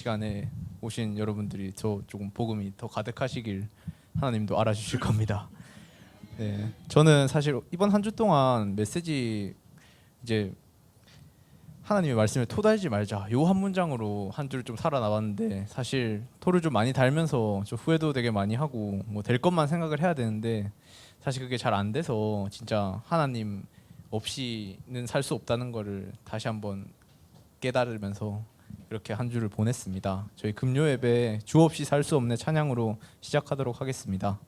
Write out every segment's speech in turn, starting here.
시간에 오신 여러분들이 저 조금 복음이 더 가득하시길 하나님도 알아주실 겁니다. 네, 저는 사실 이번 한 주 동안 메시지 이제 하나님의 말씀에 토 달지 말자 요 한 문장으로 한 주를 좀 살아나왔는데, 사실 토를 좀 많이 달면서 좀 후회도 되게 많이 하고 뭐 될 것만 생각을 해야 되는데 사실 그게 잘 안 돼서 진짜 하나님 없이는 살 수 없다는 거를 다시 한번 깨달으면서 이렇게 한 주를 보냈습니다. 저희 금요 예배 주 없이 살 수 없네 찬양으로 시작하도록 하겠습니다.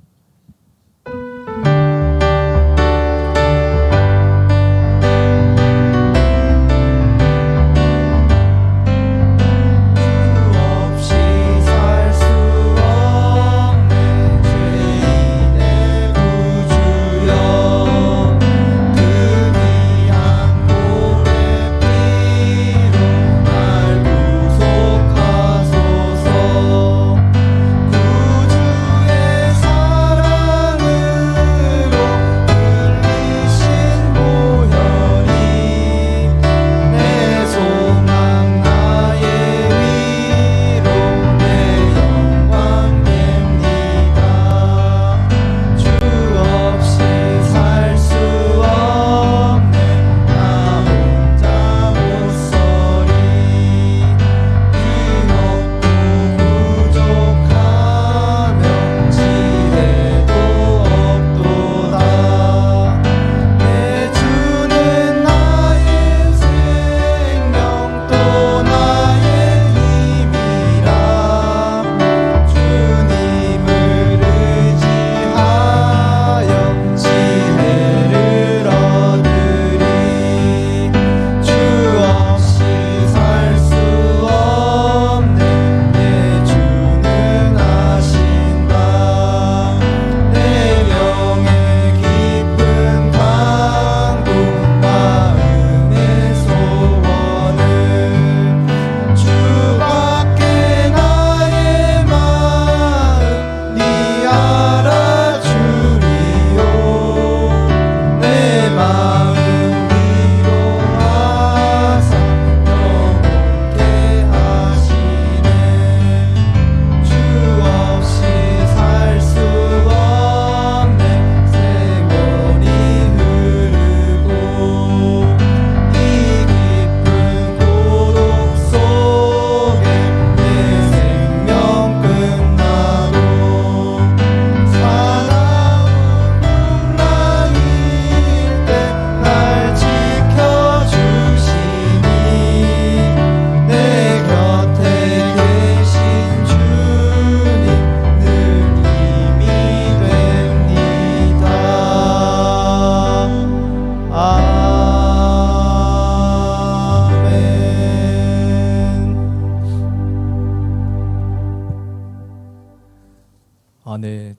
네,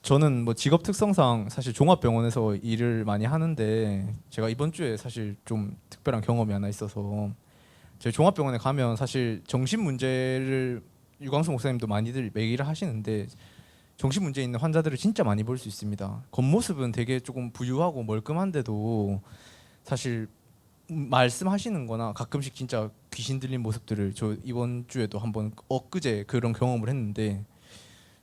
저는 뭐 직업 특성상 사실 종합병원에서 일을 많이 하는데, 제가 이번 주에 사실 좀 특별한 경험이 하나 있어서, 저희 종합병원에 가면 사실 정신 문제를 유광수 목사님도 많이들 매일 하시는데 정신 문제 있는 환자들을 진짜 많이 볼 수 있습니다. 겉모습은 되게 조금 부유하고 멀끔한데도 사실 말씀하시는 거나 가끔씩 진짜 귀신 들린 모습들을 저 이번 주에도 한번 엊그제 그런 경험을 했는데,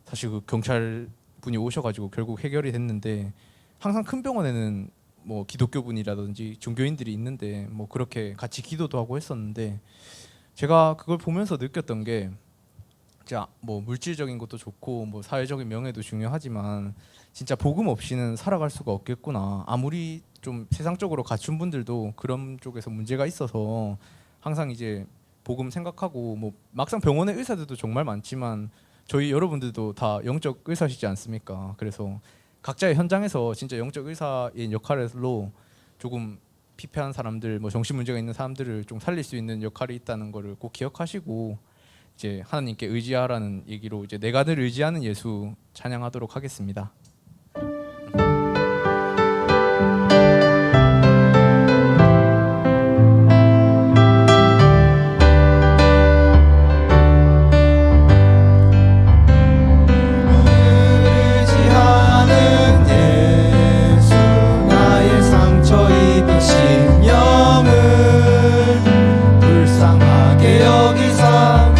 사실 그 경찰 분이 오셔가지고 결국 해결이 됐는데, 항상 큰 병원에는 뭐 기독교 분이라든지 종교인들이 있는데 뭐 그렇게 같이 기도도 하고 했었는데, 제가 그걸 보면서 느꼈던 게, 진짜 뭐 물질적인 것도 좋고 뭐 사회적인 명예도 중요하지만 진짜 복음 없이는 살아갈 수가 없겠구나. 아무리 좀 세상적으로 갖춘 분들도 그런 쪽에서 문제가 있어서 항상 이제 복음 생각하고, 뭐 막상 병원의 의사들도 정말 많지만 저희 여러분들도 다 영적 의사시지 않습니까? 그래서 각자의 현장에서 진짜 영적 의사의 역할로 조금 피폐한 사람들, 뭐 정신 문제가 있는 사람들을 좀 살릴 수 있는 역할이 있다는 거를 꼭 기억하시고, 이제 하나님께 의지하라는 얘기로 이제 내가 늘 의지하는 예수 찬양하도록 하겠습니다. 심령을 불쌍하게 여기사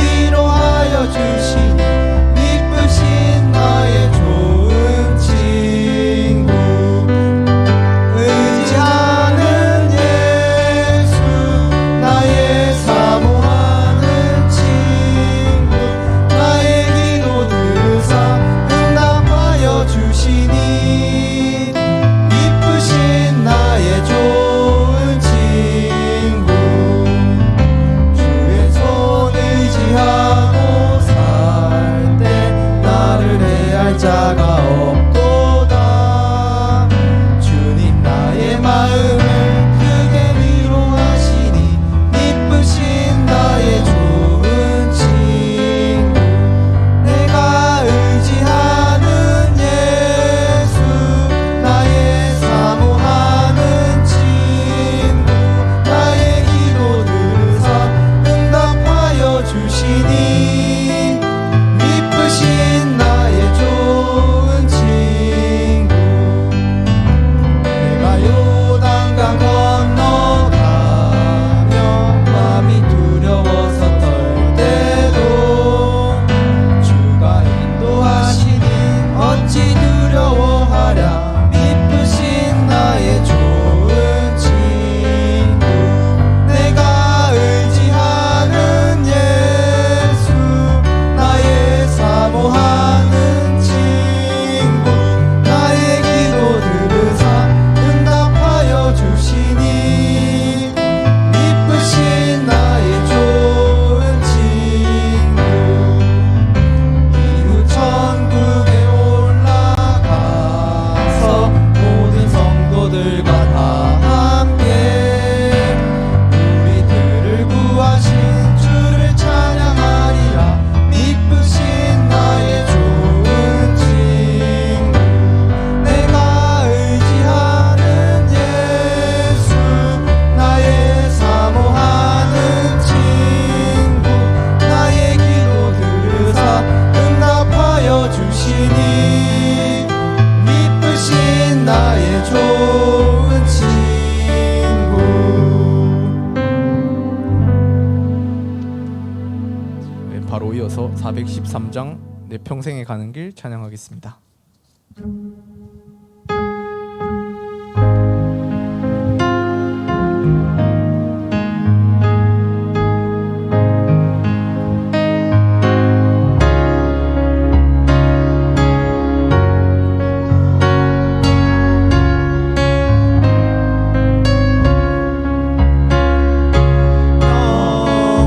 주시니 미쁘신 나의 좋은 친구 내가 요단강 건너가며 마음이 두려워서 떨 때도 주가 인도하시니 어찌 두려워하랴 미쁘신 나의 좋은 친구 내가 의지하는 예수 나의 사모하는 친구 나의 기도 들으사 응답하여 주시니 미쁘신 나의 좋은 친구 이후 천국에 올라가서 모든 성도들과 다 함께 우리들을 구하신 주를 찬양하리라 미쁘신 나의 좋은 친구 내가 의지하는 예수 나의 사모하는 친구 나의 기도 들으사 응답하여 주시니 미쁘신 나의 좋은 친구. 네, 바로 이어서 413장 내 평생에 가는 길 찬양하겠습니다.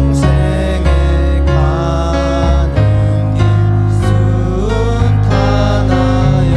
평생에 가는 길 순탄하여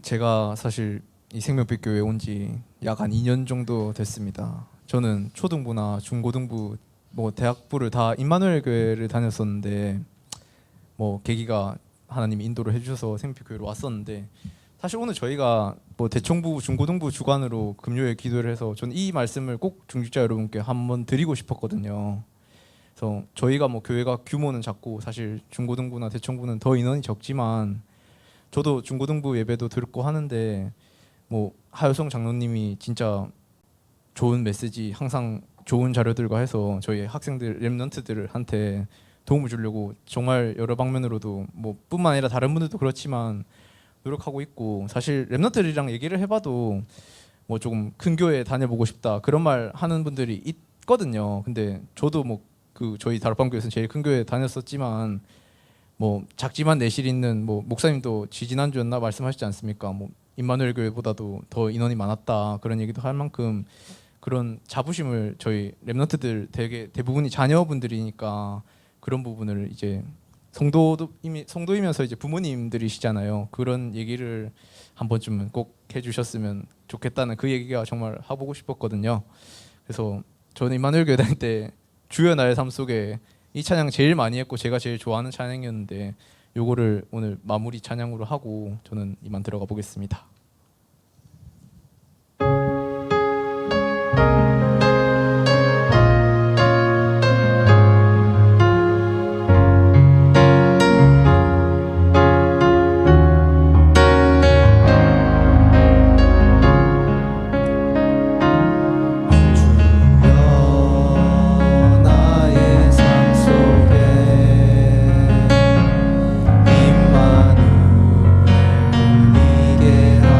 제가 사실 이 생명빛교회에 온 지 약 한 2년 정도 됐습니다. 저는 초등부나 중고등부 뭐 대학부를 다 임마누엘 교회를 다녔었는데 뭐 계기가 하나님이 인도를 해주셔서 생명빛교회로 왔었는데 사실 오늘 저희가 뭐 대청부 중고등부 주관으로 금요일 기도를 해서 저는 이 말씀을 꼭 중직자 여러분께 한번 드리고 싶었거든요. 그래서 저희가 뭐 교회가 규모는 작고 사실 중고등부나 대청부는 더 인원이 적지만 저도 중고등부 예배도 듣고 하는데 뭐 하효성 장로님이 진짜 좋은 메시지 항상 좋은 자료들과 해서 저희 학생들 랩런트들한테 도움을 주려고 정말 여러 방면으로도 뭐 뿐만 아니라 다른 분들도 그렇지만 노력하고 있고 사실 랩런트들이랑 얘기를 해봐도 뭐 조금 큰 교회 다녀보고 싶다 그런 말 하는 분들이 있거든요. 근데 저도 뭐 그 저희 다락방교회에서는 제일 큰 교회 다녔었지만 뭐 작지만 내실 있는 뭐 목사님도 지지난주였나 말씀하시지 않습니까? 뭐 임마누엘 교회보다도 더 인원이 많았다 그런 얘기도 할 만큼 그런 자부심을 저희 랩런트들 대부분이 자녀분들이니까 그런 부분을 이제 성도이면서 이제 부모님들이시잖아요. 그런 얘기를 한 번쯤은 꼭 해주셨으면 좋겠다는 그 얘기가 정말 해보고 싶었거든요. 그래서 저는 임마누엘 교회 다닐 때 주여 나의 삶 속에 이 찬양 제일 많이 했고 제가 제일 좋아하는 찬양이었는데 요거를 오늘 마무리 찬양으로 하고 저는 이만 들어가 보겠습니다. 임마누엘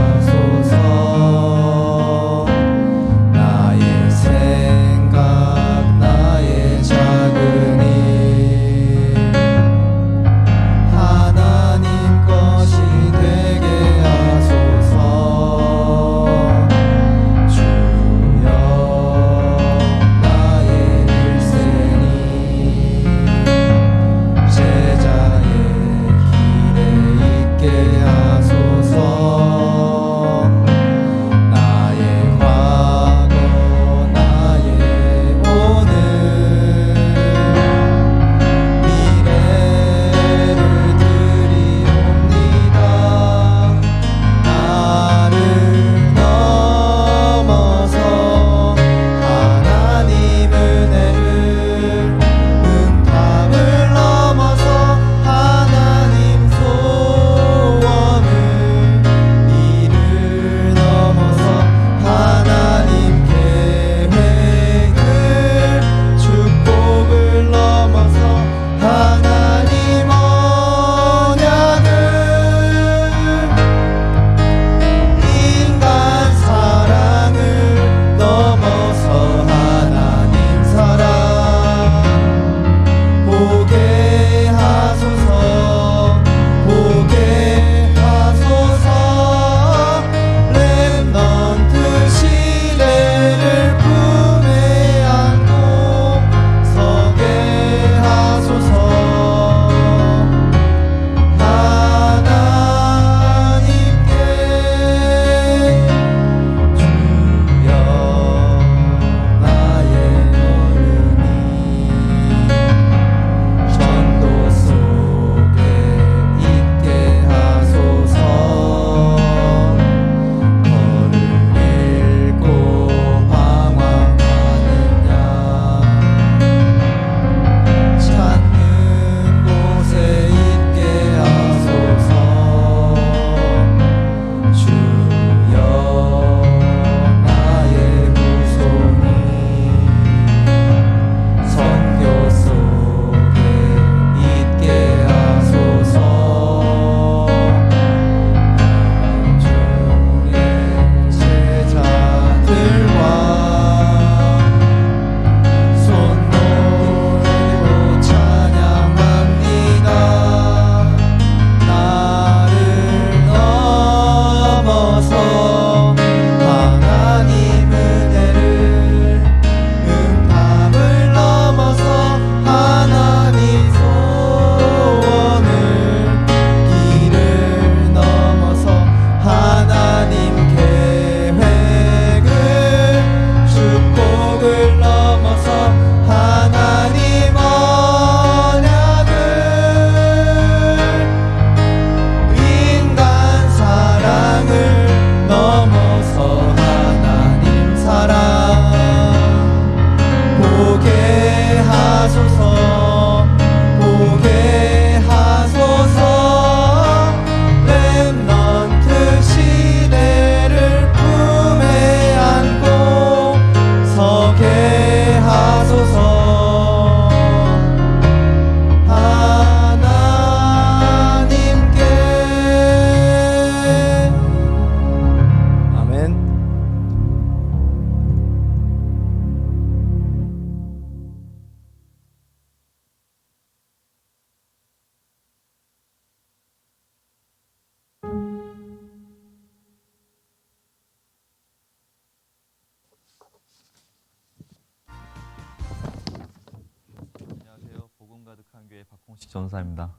김영식 전사입니다.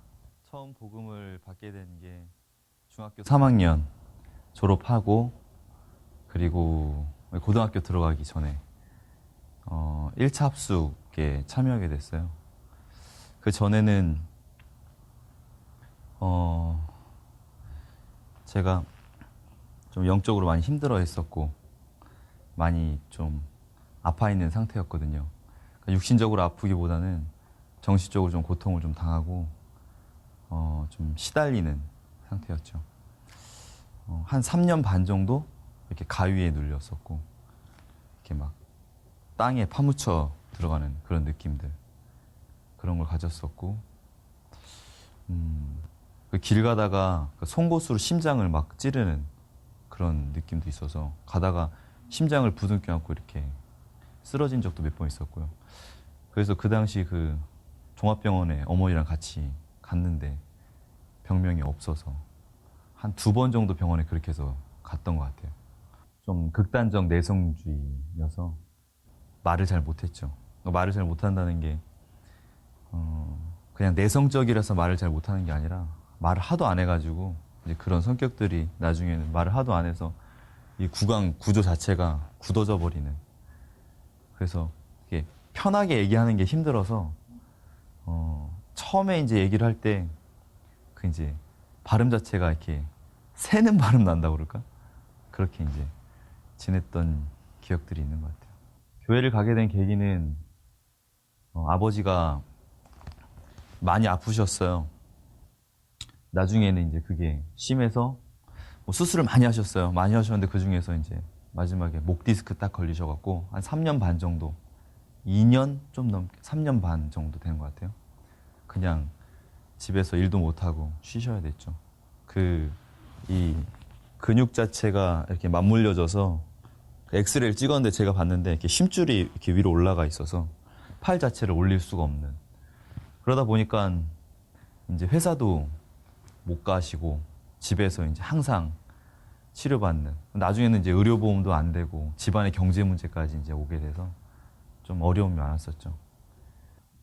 처음 복음을 받게 된 게 중학교 3학년 졸업하고 그리고 고등학교 들어가기 전에 1차 합숙에 참여하게 됐어요. 그 전에는 제가 좀 영적으로 많이 힘들어 했었고 많이 좀 아파 있는 상태였거든요. 그러니까 육신적으로 아프기보다는 정신적으로 좀 고통을 좀 당하고 좀 시달리는 상태였죠. 한 3년 반 정도 이렇게 가위에 눌렸었고 이렇게 막 땅에 파묻혀 들어가는 그런 느낌들 그런 걸 가졌었고 그 길 가다가 송곳으로 심장을 막 찌르는 그런 느낌도 있어서 가다가 심장을 부둥켜 안고 이렇게 쓰러진 적도 몇 번 있었고요. 그래서 그 당시 그 종합병원에 어머니랑 같이 갔는데 병명이 없어서 한 2번 정도 병원에 그렇게 해서 갔던 것 같아요. 좀 극단적 내성주의여서 말을 잘 못했죠. 말을 잘 못한다는 게 그냥 내성적이라서 말을 잘 못하는 게 아니라 말을 하도 안 해가지고 이제 그런 성격들이 나중에는 말을 하도 안 해서 이 구강 구조 자체가 굳어져 버리는. 그래서 이게 편하게 얘기하는 게 힘들어서 처음에 이제 얘기를 할 때 그 이제 발음 자체가 이렇게 새는 발음 난다고 그럴까? 그렇게 이제 지냈던 기억들이 있는 것 같아요. 교회를 가게 된 계기는 아버지가 많이 아프셨어요. 나중에는 이제 그게 심해서 뭐 수술을 많이 하셨어요. 많이 하셨는데 그 중에서 이제 마지막에 목 디스크 딱 걸리셔갖고 한 3년 반 정도, 2년 좀 넘게 3년 반 정도 되는 것 같아요. 그냥 집에서 일도 못 하고 쉬셔야 됐죠. 이 근육 자체가 이렇게 맞물려져서 엑스레이를 찍었는데 제가 봤는데 이렇게 심줄이 이렇게 위로 올라가 있어서 팔 자체를 올릴 수가 없는. 그러다 보니까 이제 회사도 못 가시고 집에서 이제 항상 치료받는. 나중에는 이제 의료보험도 안 되고 집안의 경제 문제까지 이제 오게 돼서 좀 어려움이 많았었죠.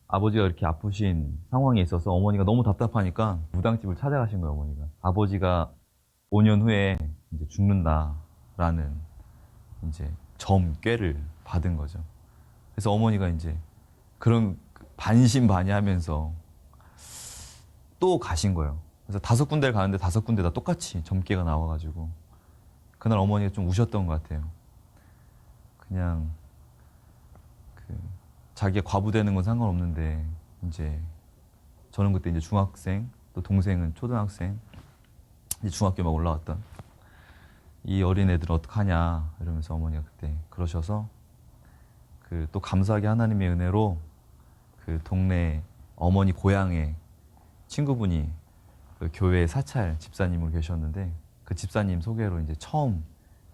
아버지가 이렇게 아프신 상황에 있어서 어머니가 너무 답답하니까 무당집을 찾아가신 거예요, 어머니가. 아버지가 5년 후에 이제 죽는다라는 이제 꾀를 받은 거죠. 그래서 어머니가 이제 그런 반신반의하면서 또 가신 거예요. 그래서 5군데를 가는데 5군데 다 똑같이 점괘가 나와가지고 그날 어머니가 좀 우셨던 것 같아요. 그냥 자기가 과부되는 건 상관없는데 이제 저는 그때 이제 중학생 또 동생은 초등학생 이제 중학교 막 올라왔던 이 어린 애들은 어떡하냐 이러면서 어머니가 그때 그러셔서 그 또 감사하게 하나님의 은혜로 그 동네 어머니 고향에 친구분이 그 교회 사찰 집사님으로 계셨는데 그 집사님 소개로 이제 처음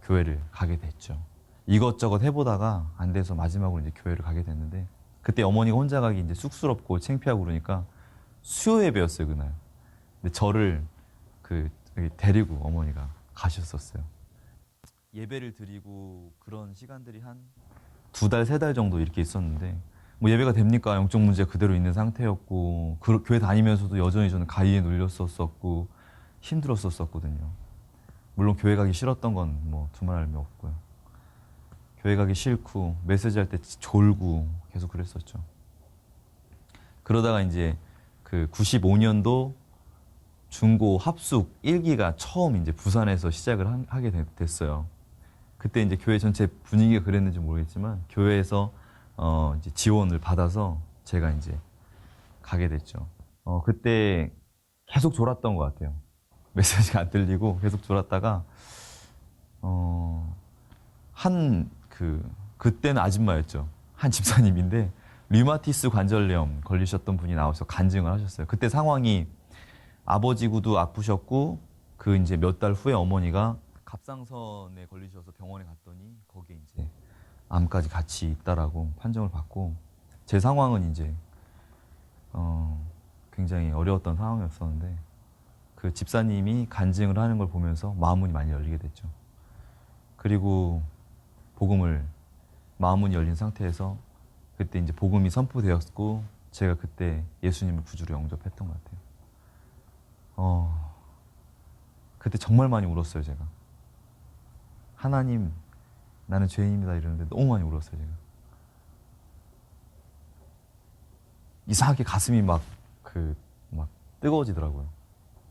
교회를 가게 됐죠. 이것저것 해보다가 안 돼서 마지막으로 이제 교회를 가게 됐는데 그때 어머니가 혼자 가기 이제 쑥스럽고 창피하고 그러니까 수요 예배였어요 그날. 근데 저를 데리고 어머니가 가셨었어요. 예배를 드리고 그런 시간들이 한 2달, 3달 정도 이렇게 있었는데 뭐 예배가 됩니까? 영적 문제가 그대로 있는 상태였고 교회 다니면서도 여전히 저는 가위에 눌렸었고 힘들었었거든요. 물론 교회 가기 싫었던 건 뭐 두말할 미 없고요. 교회 가기 싫고 메시지 할 때 졸고 계속 그랬었죠. 그러다가 이제 그 95년도 중고 합숙 1기가 처음 이제 부산에서 시작을 하게 됐어요. 그때 이제 교회 전체 분위기가 그랬는지 모르겠지만 교회에서 이제 지원을 받아서 제가 이제 가게 됐죠. 그때 계속 졸았던 것 같아요. 메시지가 안 들리고 계속 졸았다가 그때는 아줌마였죠. 한 집사님인데 류마티스 관절염 걸리셨던 분이 나와서 간증을 하셨어요. 그때 상황이 아버지도 아프셨고 그 이제 몇 달 후에 어머니가 갑상선에 걸리셔서 병원에 갔더니 거기에 이제 암까지 같이 있다라고 판정을 받고 제 상황은 이제 굉장히 어려웠던 상황이었었는데 그 집사님이 간증을 하는 걸 보면서 마음문이 많이 열리게 됐죠. 그리고 마음문이 열린 상태에서 그때 이제 복음이 선포되었고 제가 그때 예수님을 구주로 영접했던 것 같아요. 그때 정말 많이 울었어요, 제가. 하나님, 나는 죄인입니다 이러는데 너무 많이 울었어요, 제가. 이상하게 가슴이 막 뜨거워지더라고요.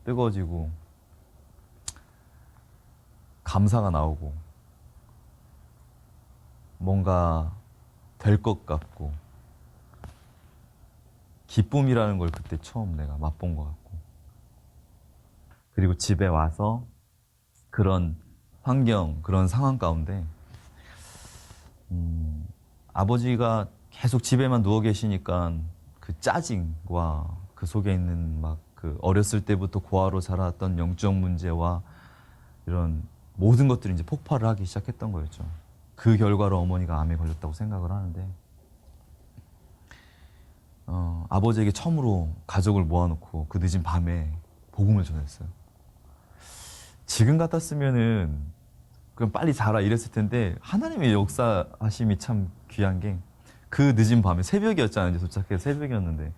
뜨거워지고 감사가 나오고 뭔가 될 것 같고 기쁨이라는 걸 그때 처음 내가 맛본 것 같고, 그리고 집에 와서 그런 환경, 그런 상황 가운데 아버지가 계속 집에만 누워 계시니까 그 짜증과 그 속에 있는 막 그 어렸을 때부터 고아로 자라왔던 영적 문제와 이런 모든 것들이 이제 폭발을 하기 시작했던 거였죠. 그 결과로 어머니가 암에 걸렸다고 생각을 하는데, 아버지에게 처음으로 가족을 모아놓고 그 늦은 밤에 복음을 전했어요. 지금 같았으면은 그럼 빨리 자라 이랬을 텐데, 하나님의 역사하심이 참 귀한 게, 그 늦은 밤에 새벽이었잖아요. 이제 도착해서 새벽이었는데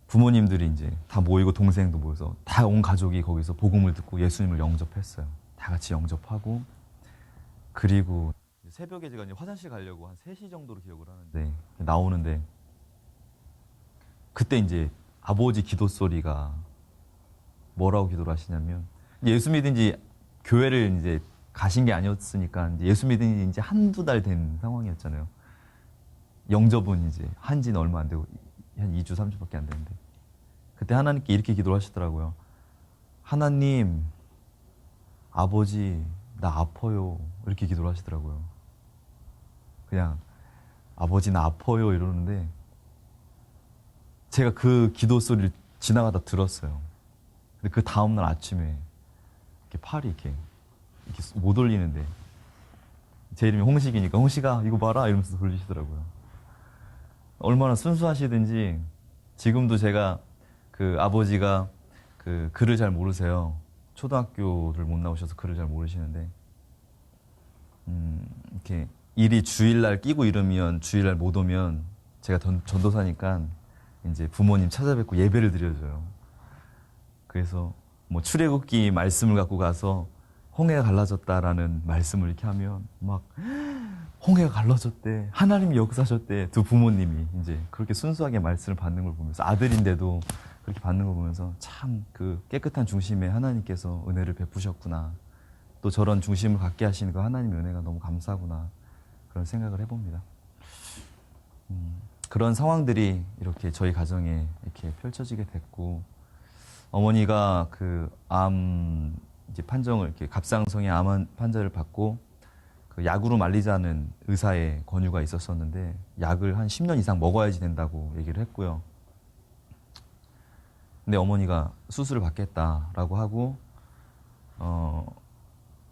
부모님들이 이제 다 모이고 동생도 모여서 다 온 가족이 거기서 복음을 듣고 예수님을 영접했어요. 다 같이 영접하고, 그리고 새벽에 제가 이제 화장실 가려고 한 3시 정도로 기억을 하는데 나오는데, 그때 이제 아버지 기도 소리가 뭐라고 기도를 하시냐면, 예수 믿은 지 교회를 이제 가신 게 아니었으니까 이제 예수 믿은 지 이제 한두 달 된 상황이었잖아요. 영접은 이제 한 지는 얼마 안 되고 한 2주, 3주밖에 안 되는데, 그때 하나님께 이렇게 기도를 하시더라고요. 하나님, 아버지, 나 아파요. 이렇게 기도를 하시더라고요. 그냥 아버지 나 아파요 이러는데, 제가 그 기도 소리를 지나가다 들었어요. 근데 그 다음날 아침에 이렇게 팔이 이렇게 못 올리는데, 제 이름이 홍식이니까 홍식아 이거 봐라 이러면서 돌리시더라고요. 얼마나 순수하시든지. 지금도 제가 그 아버지가 그 글을 잘 모르세요. 초등학교를 못 나오셔서 글을 잘 모르시는데, 이렇게 일이 주일날 끼고 이러면, 주일날 못 오면 제가 전도사니까 이제 부모님 찾아뵙고 예배를 드려줘요. 그래서 뭐 출애굽기 말씀을 갖고 가서 홍해가 갈라졌다라는 말씀을 이렇게 하면 막 홍해가 갈라졌대, 하나님이 역사하셨대, 두 부모님이 이제 그렇게 순수하게 말씀을 받는 걸 보면서, 아들인데도 그렇게 받는 걸 보면서 참 그 깨끗한 중심에 하나님께서 은혜를 베푸셨구나, 또 저런 중심을 갖게 하시는 그 하나님의 은혜가 너무 감사하구나, 그런 생각을 해봅니다. 그런 상황들이 이렇게 저희 가정에 이렇게 펼쳐지게 됐고, 어머니가 그 암 이제 판정을, 이렇게 갑상선의 암 판정을 받고 그 약으로 말리자는 의사의 권유가 있었었는데, 약을 한 10년 이상 먹어야지 된다고 얘기를 했고요. 근데 어머니가 수술을 받겠다라고 하고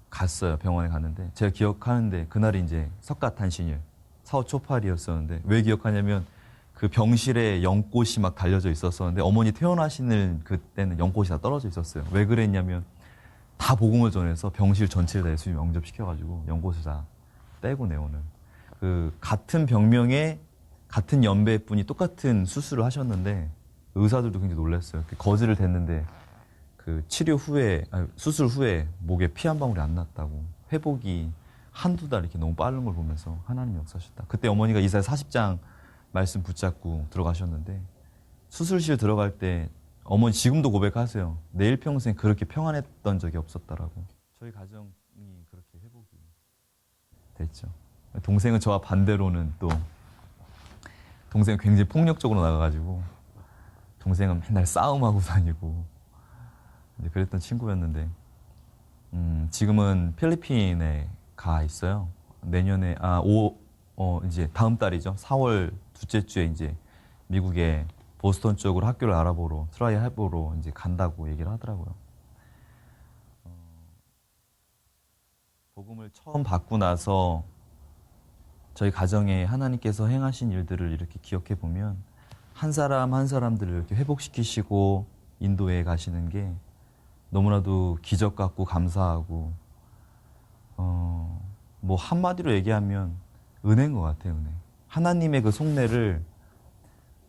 갔어요. 병원에 갔는데, 제가 기억하는데 그날이 이제 석가탄신일 4월 초팔이었었는데, 왜 기억하냐면 그 병실에 연꽃이 막 달려져 있었었는데, 어머니 퇴원하시는 그때는 연꽃이 다 떨어져 있었어요. 왜 그랬냐면 다 복음을 전해서 병실 전체를 다 예수님 영접시켜가지고 연꽃을 다 떼고 내오는, 그 같은 병명에 같은 연배의 분이 똑같은 수술을 하셨는데 의사들도 굉장히 놀랐어요. 거즈를 댔는데 그 치료 후에, 수술 후에 목에 피 한 방울이 안 났다고, 회복이 한두 달 이렇게 너무 빠른 걸 보면서 하나님 역사하셨다. 그때 어머니가 이사야 40장 말씀 붙잡고 들어가셨는데, 수술실 들어갈 때 어머니 지금도 고백하세요. 내 일평생 그렇게 평안했던 적이 없었다라고. 저희 가정이 그렇게 회복이 됐죠. 동생은 저와 반대로는 또, 동생은 굉장히 폭력적으로 나가가지고 동생은 맨날 싸움하고 다니고 이제 그랬던 친구였는데, 지금은 필리핀에 가 있어요. 내년에 이제 다음 달이죠. 4월 둘째 주에 이제 미국의 보스턴 쪽으로 학교를 알아보러, 트라이 해보러 이제 간다고 얘기를 하더라고요. 복음을 처음 받고 나서 저희 가정에 하나님께서 행하신 일들을 이렇게 기억해 보면, 한 사람 한 사람들을 이렇게 회복시키시고 인도해 가시는 게 너무나도 기적 같고 감사하고, 뭐 한마디로 얘기하면 은혜인 것 같아요, 은혜. 하나님의 그 속내를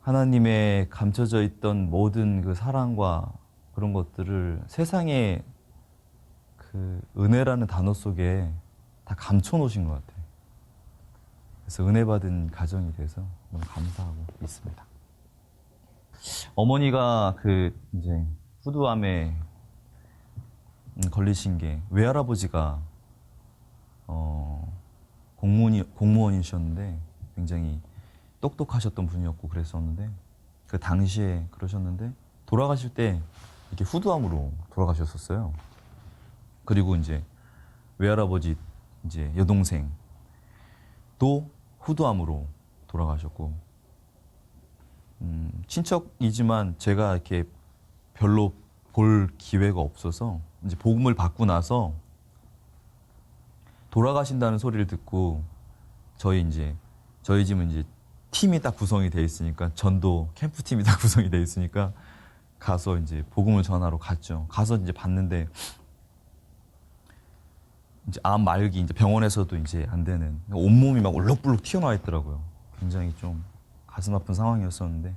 하나님의 감춰져 있던 모든 그 사랑과 그런 것들을 세상의 그 은혜라는 단어 속에 다 감춰 놓으신 것 같아요. 그래서 은혜 받은 가정이 돼서 너무 감사하고 있습니다. 어머니가 그 이제 후두암에 걸리신 게 외할아버지가 공무원이셨는데 굉장히 똑똑하셨던 분이었고 그랬었는데 그 당시에 그러셨는데 돌아가실 때 이렇게 후두암으로 돌아가셨었어요. 그리고 이제 외할아버지 이제 여동생도 후두암으로 돌아가셨고 친척이지만 제가 이렇게 별로 볼 기회가 없어서 이제 복음을 받고 나서 돌아가신다는 소리를 듣고 저희 집은 이제 팀이 딱 구성이 돼 있으니까 전도 캠프 팀이 딱 구성이 돼 있으니까 가서 이제 복음을 전하러 갔죠. 가서 이제 봤는데 이제 암 말기 이제 병원에서도 이제 안 되는 온몸이 막 울럭불럭 튀어나와 있더라고요. 굉장히 좀 가슴 아픈 상황이었었는데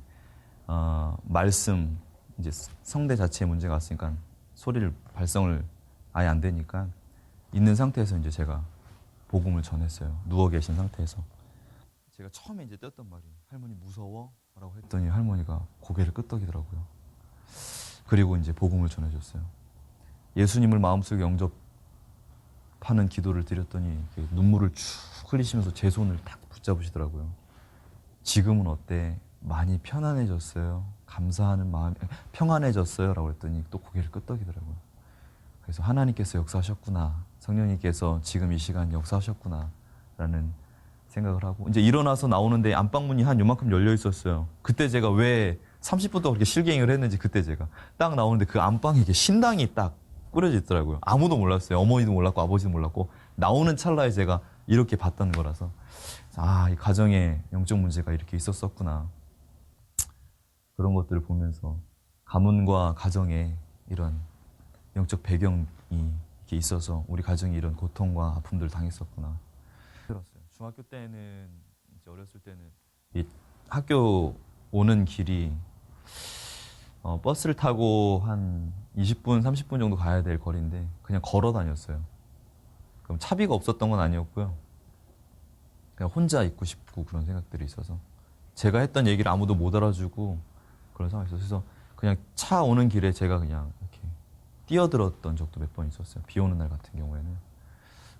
말씀 이제 성대 자체에 문제가 왔으니까 소리를 발성을 아예 안 되니까 있는 상태에서 이제 제가 복음을 전했어요. 누워 계신 상태에서. 제가 처음에 이제 떴던 말이 할머니 무서워? 라고 했더니 할머니가 고개를 끄덕이더라고요. 그리고 이제 복음을 전해줬어요. 예수님을 마음속에 영접하는 기도를 드렸더니 눈물을 쭉 흘리시면서 제 손을 딱 붙잡으시더라고요. 지금은 어때? 많이 편안해졌어요? 감사하는 마음이 평안해졌어요? 라고 했더니 또 고개를 끄덕이더라고요. 그래서 하나님께서 역사하셨구나. 성령님께서 지금 이 시간 역사하셨구나. 라는 생각을 하고 이제 일어나서 나오는데 안방문이 한 요만큼 열려 있었어요. 그때 제가 왜 30분 동안 그렇게 실갱이를 했는지 그때 제가 딱 나오는데 그 안방에 이렇게 신당이 딱 꾸려져 있더라고요. 아무도 몰랐어요. 어머니도 몰랐고 아버지도 몰랐고 나오는 찰나에 제가 이렇게 봤던 거라서 이 가정에 영적 문제가 이렇게 있었었구나. 그런 것들을 보면서 가문과 가정에 이런 영적 배경이 이렇게 있어서 우리 가정이 이런 고통과 아픔들을 당했었구나. 들었어요. 중학교 때는 이제 어렸을 때는 이 학교 오는 길이 버스를 타고 한 20분, 30분 정도 가야 될 거리인데 그냥 걸어 다녔어요. 그럼 차비가 없었던 건 아니었고요. 그냥 혼자 있고 싶고 그런 생각들이 있어서 제가 했던 얘기를 아무도 못 알아주고 그런 상황이 있어서 그래서 그냥 차 오는 길에 제가 그냥 이렇게 뛰어들었던 적도 몇 번 있었어요. 비 오는 날 같은 경우에는.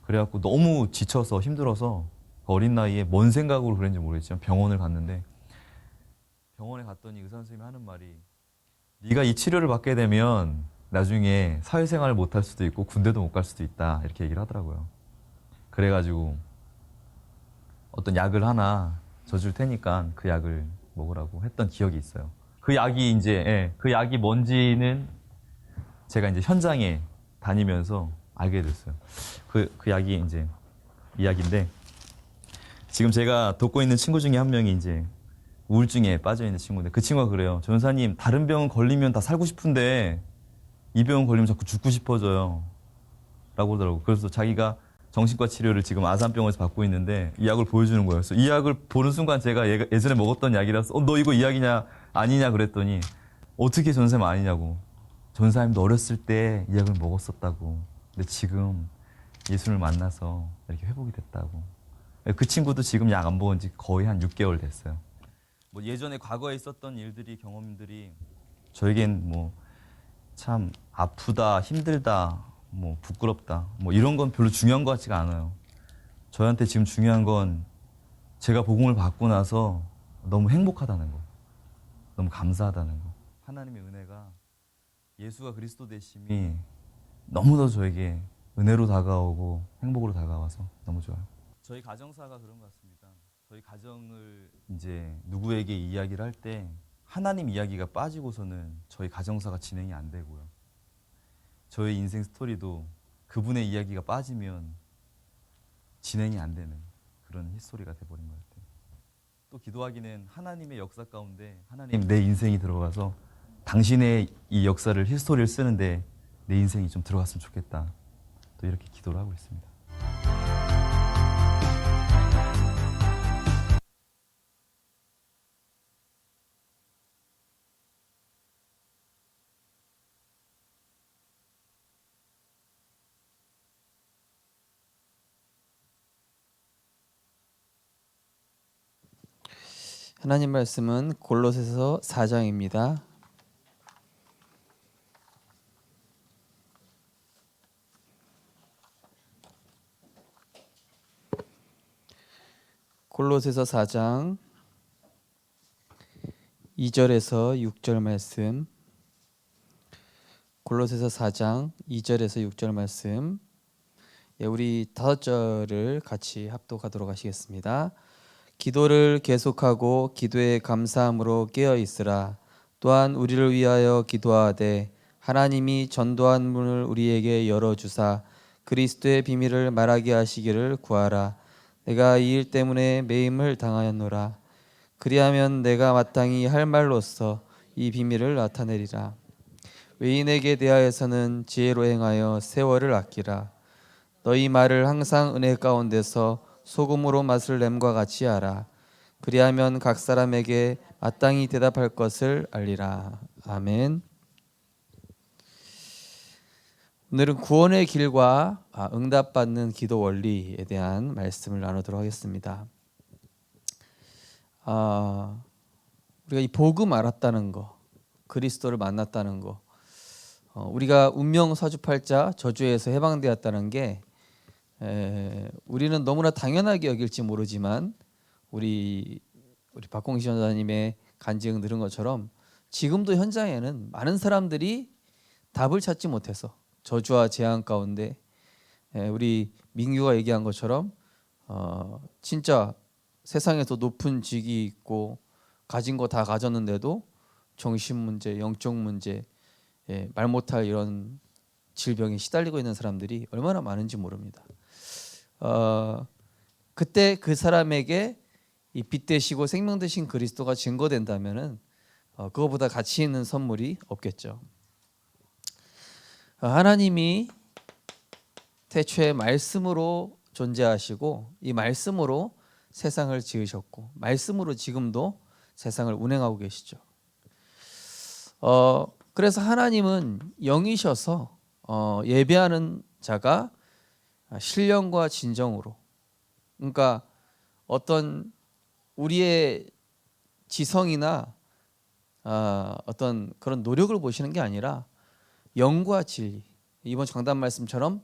그래갖고 너무 지쳐서 힘들어서 어린 나이에 뭔 생각으로 그랬는지 모르겠지만 병원을 갔는데 병원에 갔더니 의사 선생님이 하는 말이 네가 이 치료를 받게 되면 나중에 사회생활을 못 할 수도 있고 군대도 못 갈 수도 있다 이렇게 얘기를 하더라고요. 그래가지고 어떤 약을 하나 져줄 테니까 그 약을 먹으라고 했던 기억이 있어요. 그 약이 그 약이 뭔지는 제가 이제 현장에 다니면서 알게 됐어요. 그 약이 이제 이 약인데 지금 제가 돕고 있는 친구 중에 한 명이 이제 우울증에 빠져 있는 친구인데 그 친구가 그래요. 전사님 다른 병은 걸리면 다 살고 싶은데 이 병은 걸리면 자꾸 죽고 싶어져요. 라고 하더라고요. 그래서 자기가 정신과 치료를 지금 아산병원에서 받고 있는데 이 약을 보여주는 거예요. 그래서 이 약을 보는 순간 제가 예전에 먹었던 약이라서 너 이거 이 약이냐 아니냐 그랬더니 어떻게 전사님 아니냐고. 전사님도 어렸을 때 이 약을 먹었었다고. 근데 지금 예수를 만나서 이렇게 회복이 됐다고. 그 친구도 지금 약 안 먹은 지 거의 한 6개월 됐어요. 뭐 예전에 과거에 있었던 일들이 경험들이 저에겐 뭐 참 아프다, 힘들다, 뭐 부끄럽다, 뭐 이런 건 별로 중요한 것 같지가 않아요. 저한테 지금 중요한 건 제가 복음을 받고 나서 너무 행복하다는 거, 너무 감사하다는 거. 하나님의 은혜가 예수가 그리스도 되심이 너무도 저에게 은혜로 다가오고 행복으로 다가와서 너무 좋아요. 저희 가정사가 그런 것 같습니다. 저희 가정을 이제 누구에게 이야기를 할 때 하나님 이야기가 빠지고서는 저희 가정사가 진행이 안 되고요. 저의 인생 스토리도 그분의 이야기가 빠지면 진행이 안 되는 그런 히스토리가 돼버린 것 같아요. 또 기도하기는 하나님의 역사 가운데 하나님 내 인생이 들어가서 당신의 이 역사를 히스토리를 쓰는데 내 인생이 좀 들어갔으면 좋겠다. 또 이렇게 기도를 하고 있습니다. 하나님 말씀은 골로새서 4장입니다. 골로새서 4장 2절에서 6절 말씀. 골로새서 4장 2절에서 6절 말씀. 우리 5절을 같이 합독하도록 하시겠습니다. 기도를 계속하고 기도에 감사함으로 깨어 있으라. 또한 우리를 위하여 기도하되 하나님이 전도한 문을 우리에게 열어 주사 그리스도의 비밀을 말하게 하시기를 구하라. 내가 이 일 때문에 매임을 당하였노라. 그리하면 내가 마땅히 할 말로써 이 비밀을 나타내리라. 외인에게 대하여서는 지혜로 행하여 세월을 아끼라. 너희 말을 항상 은혜 가운데서 소금으로 맛을 냄과 같이 하라. 그리하면 각 사람에게 마땅히 대답할 것을 알리라. 아멘. 오늘은 구원의 길과 응답받는 기도 원리에 대한 말씀을 나누도록 하겠습니다. 우리가 이 복음 알았다는 거, 그리스도를 만났다는 거, 우리가 운명 사주팔자 저주에서 해방되었다는 게 우리는 너무나 당연하게 여길지 모르지만 우리 박공시 전사님의 간증 들은 것처럼 지금도 현장에는 많은 사람들이 답을 찾지 못해서 저주와 재앙 가운데 우리 민규가 얘기한 것처럼 진짜 세상에서 높은 직이 있고 가진 거 다 가졌는데도 정신 문제, 영적 문제, 말 못할 이런 질병에 시달리고 있는 사람들이 얼마나 많은지 모릅니다. 그때 그 사람에게 이 빛 되시고 생명 되신 그리스도가 증거된다면은 그거보다 가치 있는 선물이 없겠죠. 하나님이 태초에 말씀으로 존재하시고 이 말씀으로 세상을 지으셨고 말씀으로 지금도 세상을 운행하고 계시죠. 그래서 하나님은 영이셔서 예배하는 자가 신령과 진정으로, 그러니까 어떤 우리의 지성이나 어떤 그런 노력을 보시는 게 아니라 영과 진리, 이번 장단 말씀처럼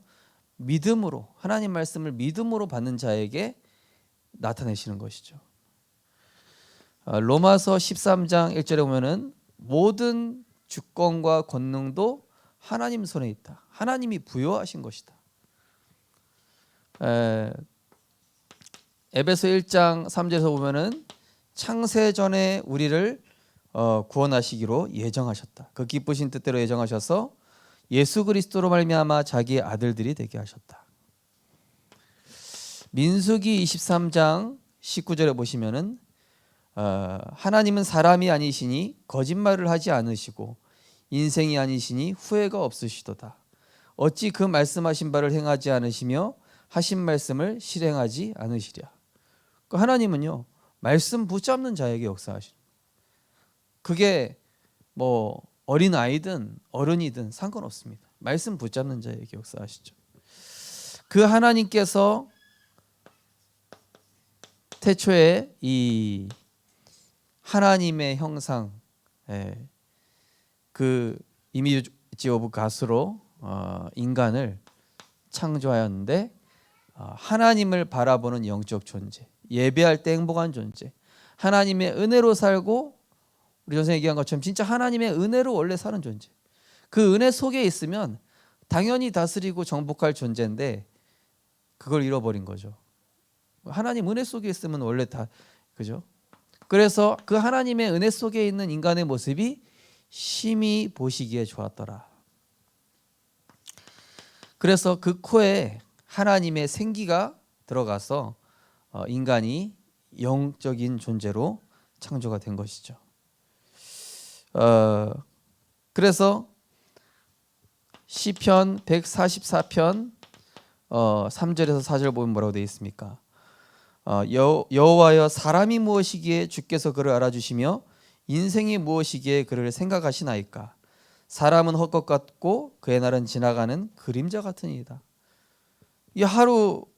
믿음으로, 하나님 말씀을 믿음으로 받는 자에게 나타내시는 것이죠. 로마서 13장 1절에 보면은 모든 주권과 권능도 하나님 손에 있다. 하나님이 부여하신 것이다. 에베소 1장 3절에서 보면은 창세 전에 우리를 구원하시기로 예정하셨다. 그 기쁘신 뜻대로 예정하셔서 예수 그리스도로 말미암아 자기의 아들들이 되게 하셨다. 민수기 23장 19절에 보시면은 하나님은 사람이 아니시니 거짓말을 하지 않으시고 인생이 아니시니 후회가 없으시도다. 어찌 그 말씀하신 바를 행하지 않으시며 하신 말씀을 실행하지 않으시랴. 하나님은요 말씀 붙잡는 자에게 역사하시는, 그게 뭐 어린 아이든 어른이든 상관없습니다. 말씀 붙잡는 자에게 역사하시죠. 그 하나님께서 태초에 이 하나님의 형상, 그 이미지 오브 갓으로 인간을 창조하였는데 하나님을 바라보는 영적 존재, 예배할 때 행복한 존재, 하나님의 은혜로 살고 우리 전생에 얘기한 것처럼 진짜 하나님의 은혜로 원래 사는 존재, 그 은혜 속에 있으면 당연히 다스리고 정복할 존재인데 그걸 잃어버린 거죠. 하나님 은혜 속에 있으면 원래 다, 그죠? 그래서 그 하나님의 은혜 속에 있는 인간의 모습이 심히 보시기에 좋았더라. 그래서 그 코에 하나님의 생기가 들어가서 인간이 영적인 존재로 창조가 된 것이죠. 그래서 시편 144편 3절에서 4절 보면 뭐라고 되어 있습니까? 여호와여 사람이 무엇이기에 주께서 그를 알아주시며 인생이 무엇이기에 그를 생각하시나이까? 사람은 헛것 같고 그의 날은 지나가는 그림자 같으니이다. 이 하루의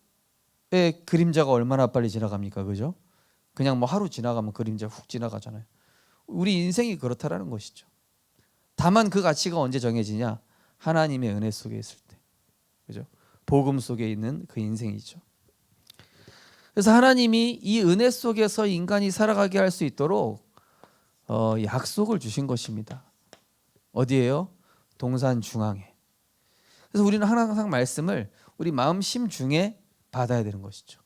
그림자가 얼마나 빨리 지나갑니까? 그죠? 그냥 뭐 하루 지나가면 그림자 훅 지나가잖아요. 우리 인생이 그렇다라는 것이죠. 다만 그 가치가 언제 정해지냐? 하나님의 은혜 속에 있을 때. 그죠? 복음 속에 있는 그 인생이죠. 그래서 하나님이 이 은혜 속에서 인간이 살아가게 할 수 있도록 약속을 주신 것입니다. 어디에요? 동산 중앙에. 그래서 우리는 항상 말씀을 우리 마음 심중에 받아야 되는 것이죠.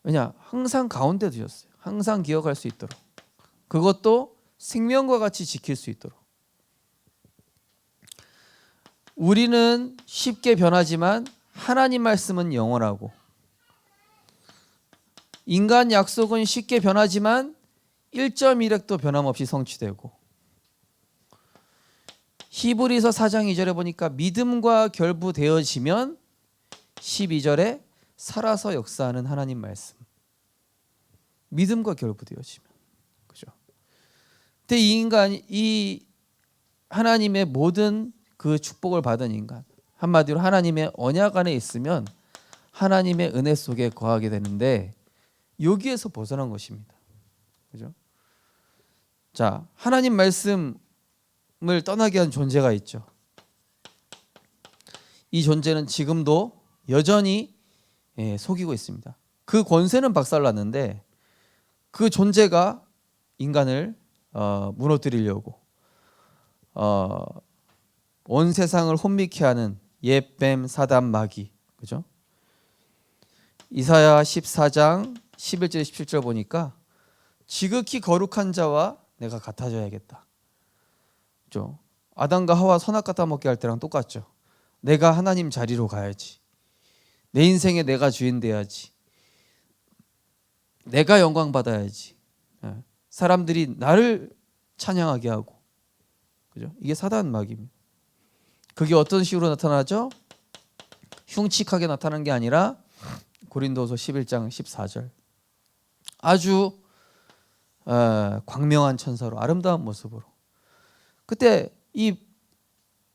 왜냐? 항상 가운데 두셨어요. 항상 기억할 수 있도록. 그것도 생명과 같이 지킬 수 있도록. 우리는 쉽게 변하지만 하나님 말씀은 영원하고, 인간 약속은 쉽게 변하지만 1.1획도 변함없이 성취되고, 히브리서 4장 2절에 보니까 믿음과 결부되어지면 12절에 살아서 역사하는 하나님 말씀. 믿음과 결부되어지면. 그죠? 근데 이 하나님의 모든 그 축복을 받은 인간, 한마디로 하나님의 언약 안에 있으면 하나님의 은혜 속에 거하게 되는데, 여기에서 벗어난 것입니다. 그죠? 자, 하나님 말씀을 떠나게 한 존재가 있죠. 이 존재는 지금도 여전히 속이고 있습니다. 그 권세는 박살났는데 그 존재가 인간을 무너뜨리려고 온 세상을 혼미케 하는 옛뱀 사단 마귀. 그죠? 이사야 14장 11절 17절 보니까 지극히 거룩한 자와 내가 같아져야겠다. 그죠? 아담과 하와 선악 갖다 먹게 할 때랑 똑같죠. 내가 하나님 자리로 가야지. 내 인생에 내가 주인 돼야지. 내가 영광 받아야지. 사람들이 나를 찬양하게 하고. 그죠? 이게 사단 마귀입니다. 그게 어떤 식으로 나타나죠? 흉측하게 나타나는 게 아니라 고린도서 11장 14절. 아주 광명한 천사로, 아름다운 모습으로. 그때 이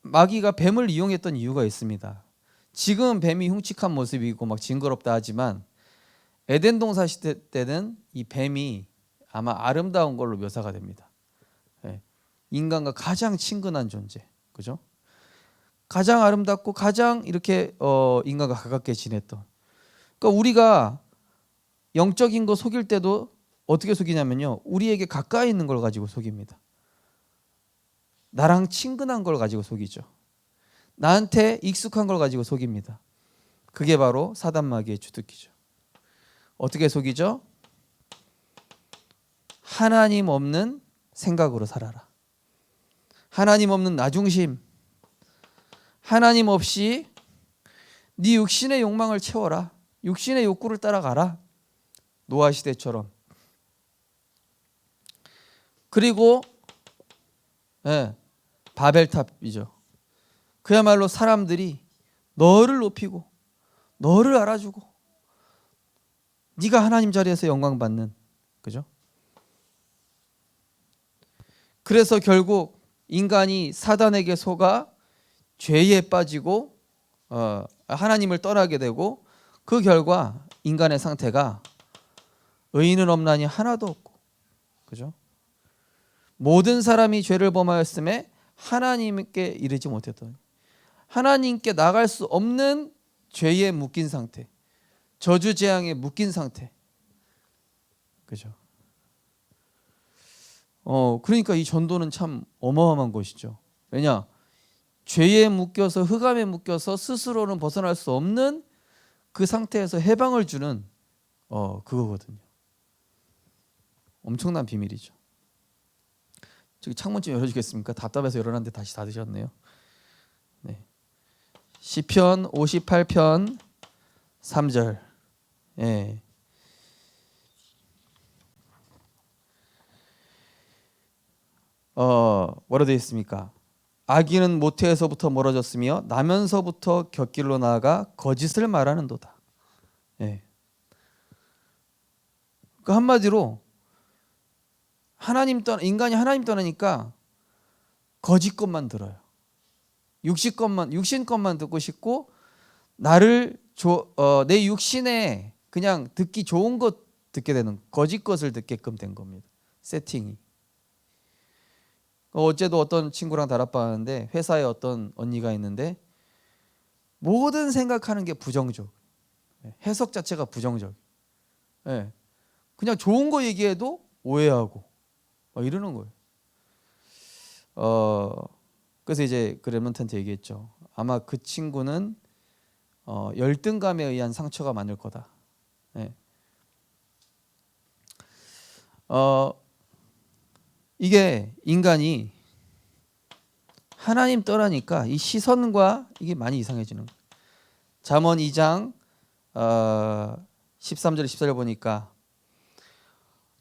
마귀가 뱀을 이용했던 이유가 있습니다. 지금 뱀이 흉측한 모습이고 막 징그럽다 하지만 에덴 동산 시대 때는 이 뱀이 아마 아름다운 걸로 묘사가 됩니다. 인간과 가장 친근한 존재. 그죠? 가장 아름답고 가장 이렇게 인간과 가깝게 지냈던. 그러니까 우리가 영적인 거 속일 때도 어떻게 속이냐면요, 우리에게 가까이 있는 걸 가지고 속입니다. 나랑 친근한 걸 가지고 속이죠. 나한테 익숙한 걸 가지고 속입니다. 그게 바로 사단 마귀의 주특기죠. 어떻게 속이죠? 하나님 없는 생각으로 살아라. 하나님 없는 나 중심. 하나님 없이 네 육신의 욕망을 채워라. 육신의 욕구를 따라가라. 노아 시대처럼. 그리고 바벨탑이죠. 그야말로 사람들이 너를 높이고 너를 알아주고 네가 하나님 자리에서 영광 받는. 그죠? 그래서 결국 인간이 사단에게 속아 죄에 빠지고 하나님을 떠나게 되고, 그 결과 인간의 상태가 의인은 없나니 하나도 없고. 그죠? 모든 사람이 죄를 범하였음에 하나님께 이르지 못했던, 하나님께 나갈 수 없는 죄에 묶인 상태, 저주 재앙에 묶인 상태. 그죠? 그러니까 이 전도는 참 어마어마한 것이죠. 왜냐? 죄에 묶여서, 흑암에 묶여서 스스로는 벗어날 수 없는 그 상태에서 해방을 주는 그거거든요. 엄청난 비밀이죠. 저기 창문 좀 열어주겠습니까? 답답해서 열어놨는데 다시 닫으셨네요. 네. 시편 58편 3절. 예. 뭐라 되어 있습니까? 악인은 모태에서부터 멀어졌으며 나면서부터 곁길로 나아가 거짓을 말하는도다. 예. 그 한마디로 인간이 하나님 떠나니까 거짓 것만 들어요. 육신 것만 듣고 싶고, 내 육신에 그냥 듣기 좋은 것 듣게 되는 거짓 것을 듣게끔 된 겁니다. 세팅이. 어제도 어떤 친구랑 다락방하는데 회사에 어떤 언니가 있는데 모든 생각하는 게 부정적. 해석 자체가 부정적. 예. 그냥 좋은 거 얘기해도 오해하고 막 이러는 거예요. 그래서 이제 그 랩런트한테 얘기했죠. 아마 그 친구는 열등감에 의한 상처가 많을 거다. 예. 이게 인간이 하나님 떠나니까 이 시선과 이게 많이 이상해지는 거예요. 잠언 2장 13절 14절 보니까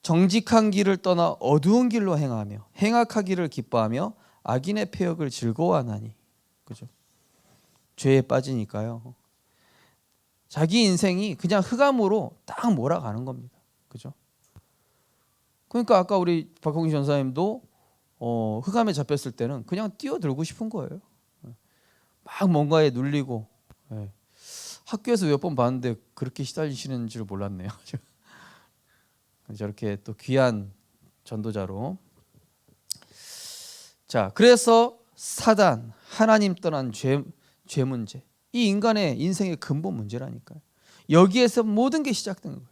정직한 길을 떠나 어두운 길로 행하며 행악하기를 기뻐하며 악인의 패역을 즐거워하나니. 그죠? 죄에 빠지니까요. 자기 인생이 그냥 흑암으로 딱 몰아가는 겁니다. 그죠? 그러니까 아까 우리 박홍기 전사님도 흑암에 잡혔을 때는 그냥 뛰어들고 싶은 거예요. 막 뭔가에 눌리고. 예. 학교에서 몇 번 봤는데 그렇게 시달리시는 줄 몰랐네요. 저렇게 또 귀한 전도자로. 자, 그래서 사단, 하나님 떠난 죄 문제, 이 인간의 인생의 근본 문제라니까요. 여기에서 모든 게 시작된 거예요.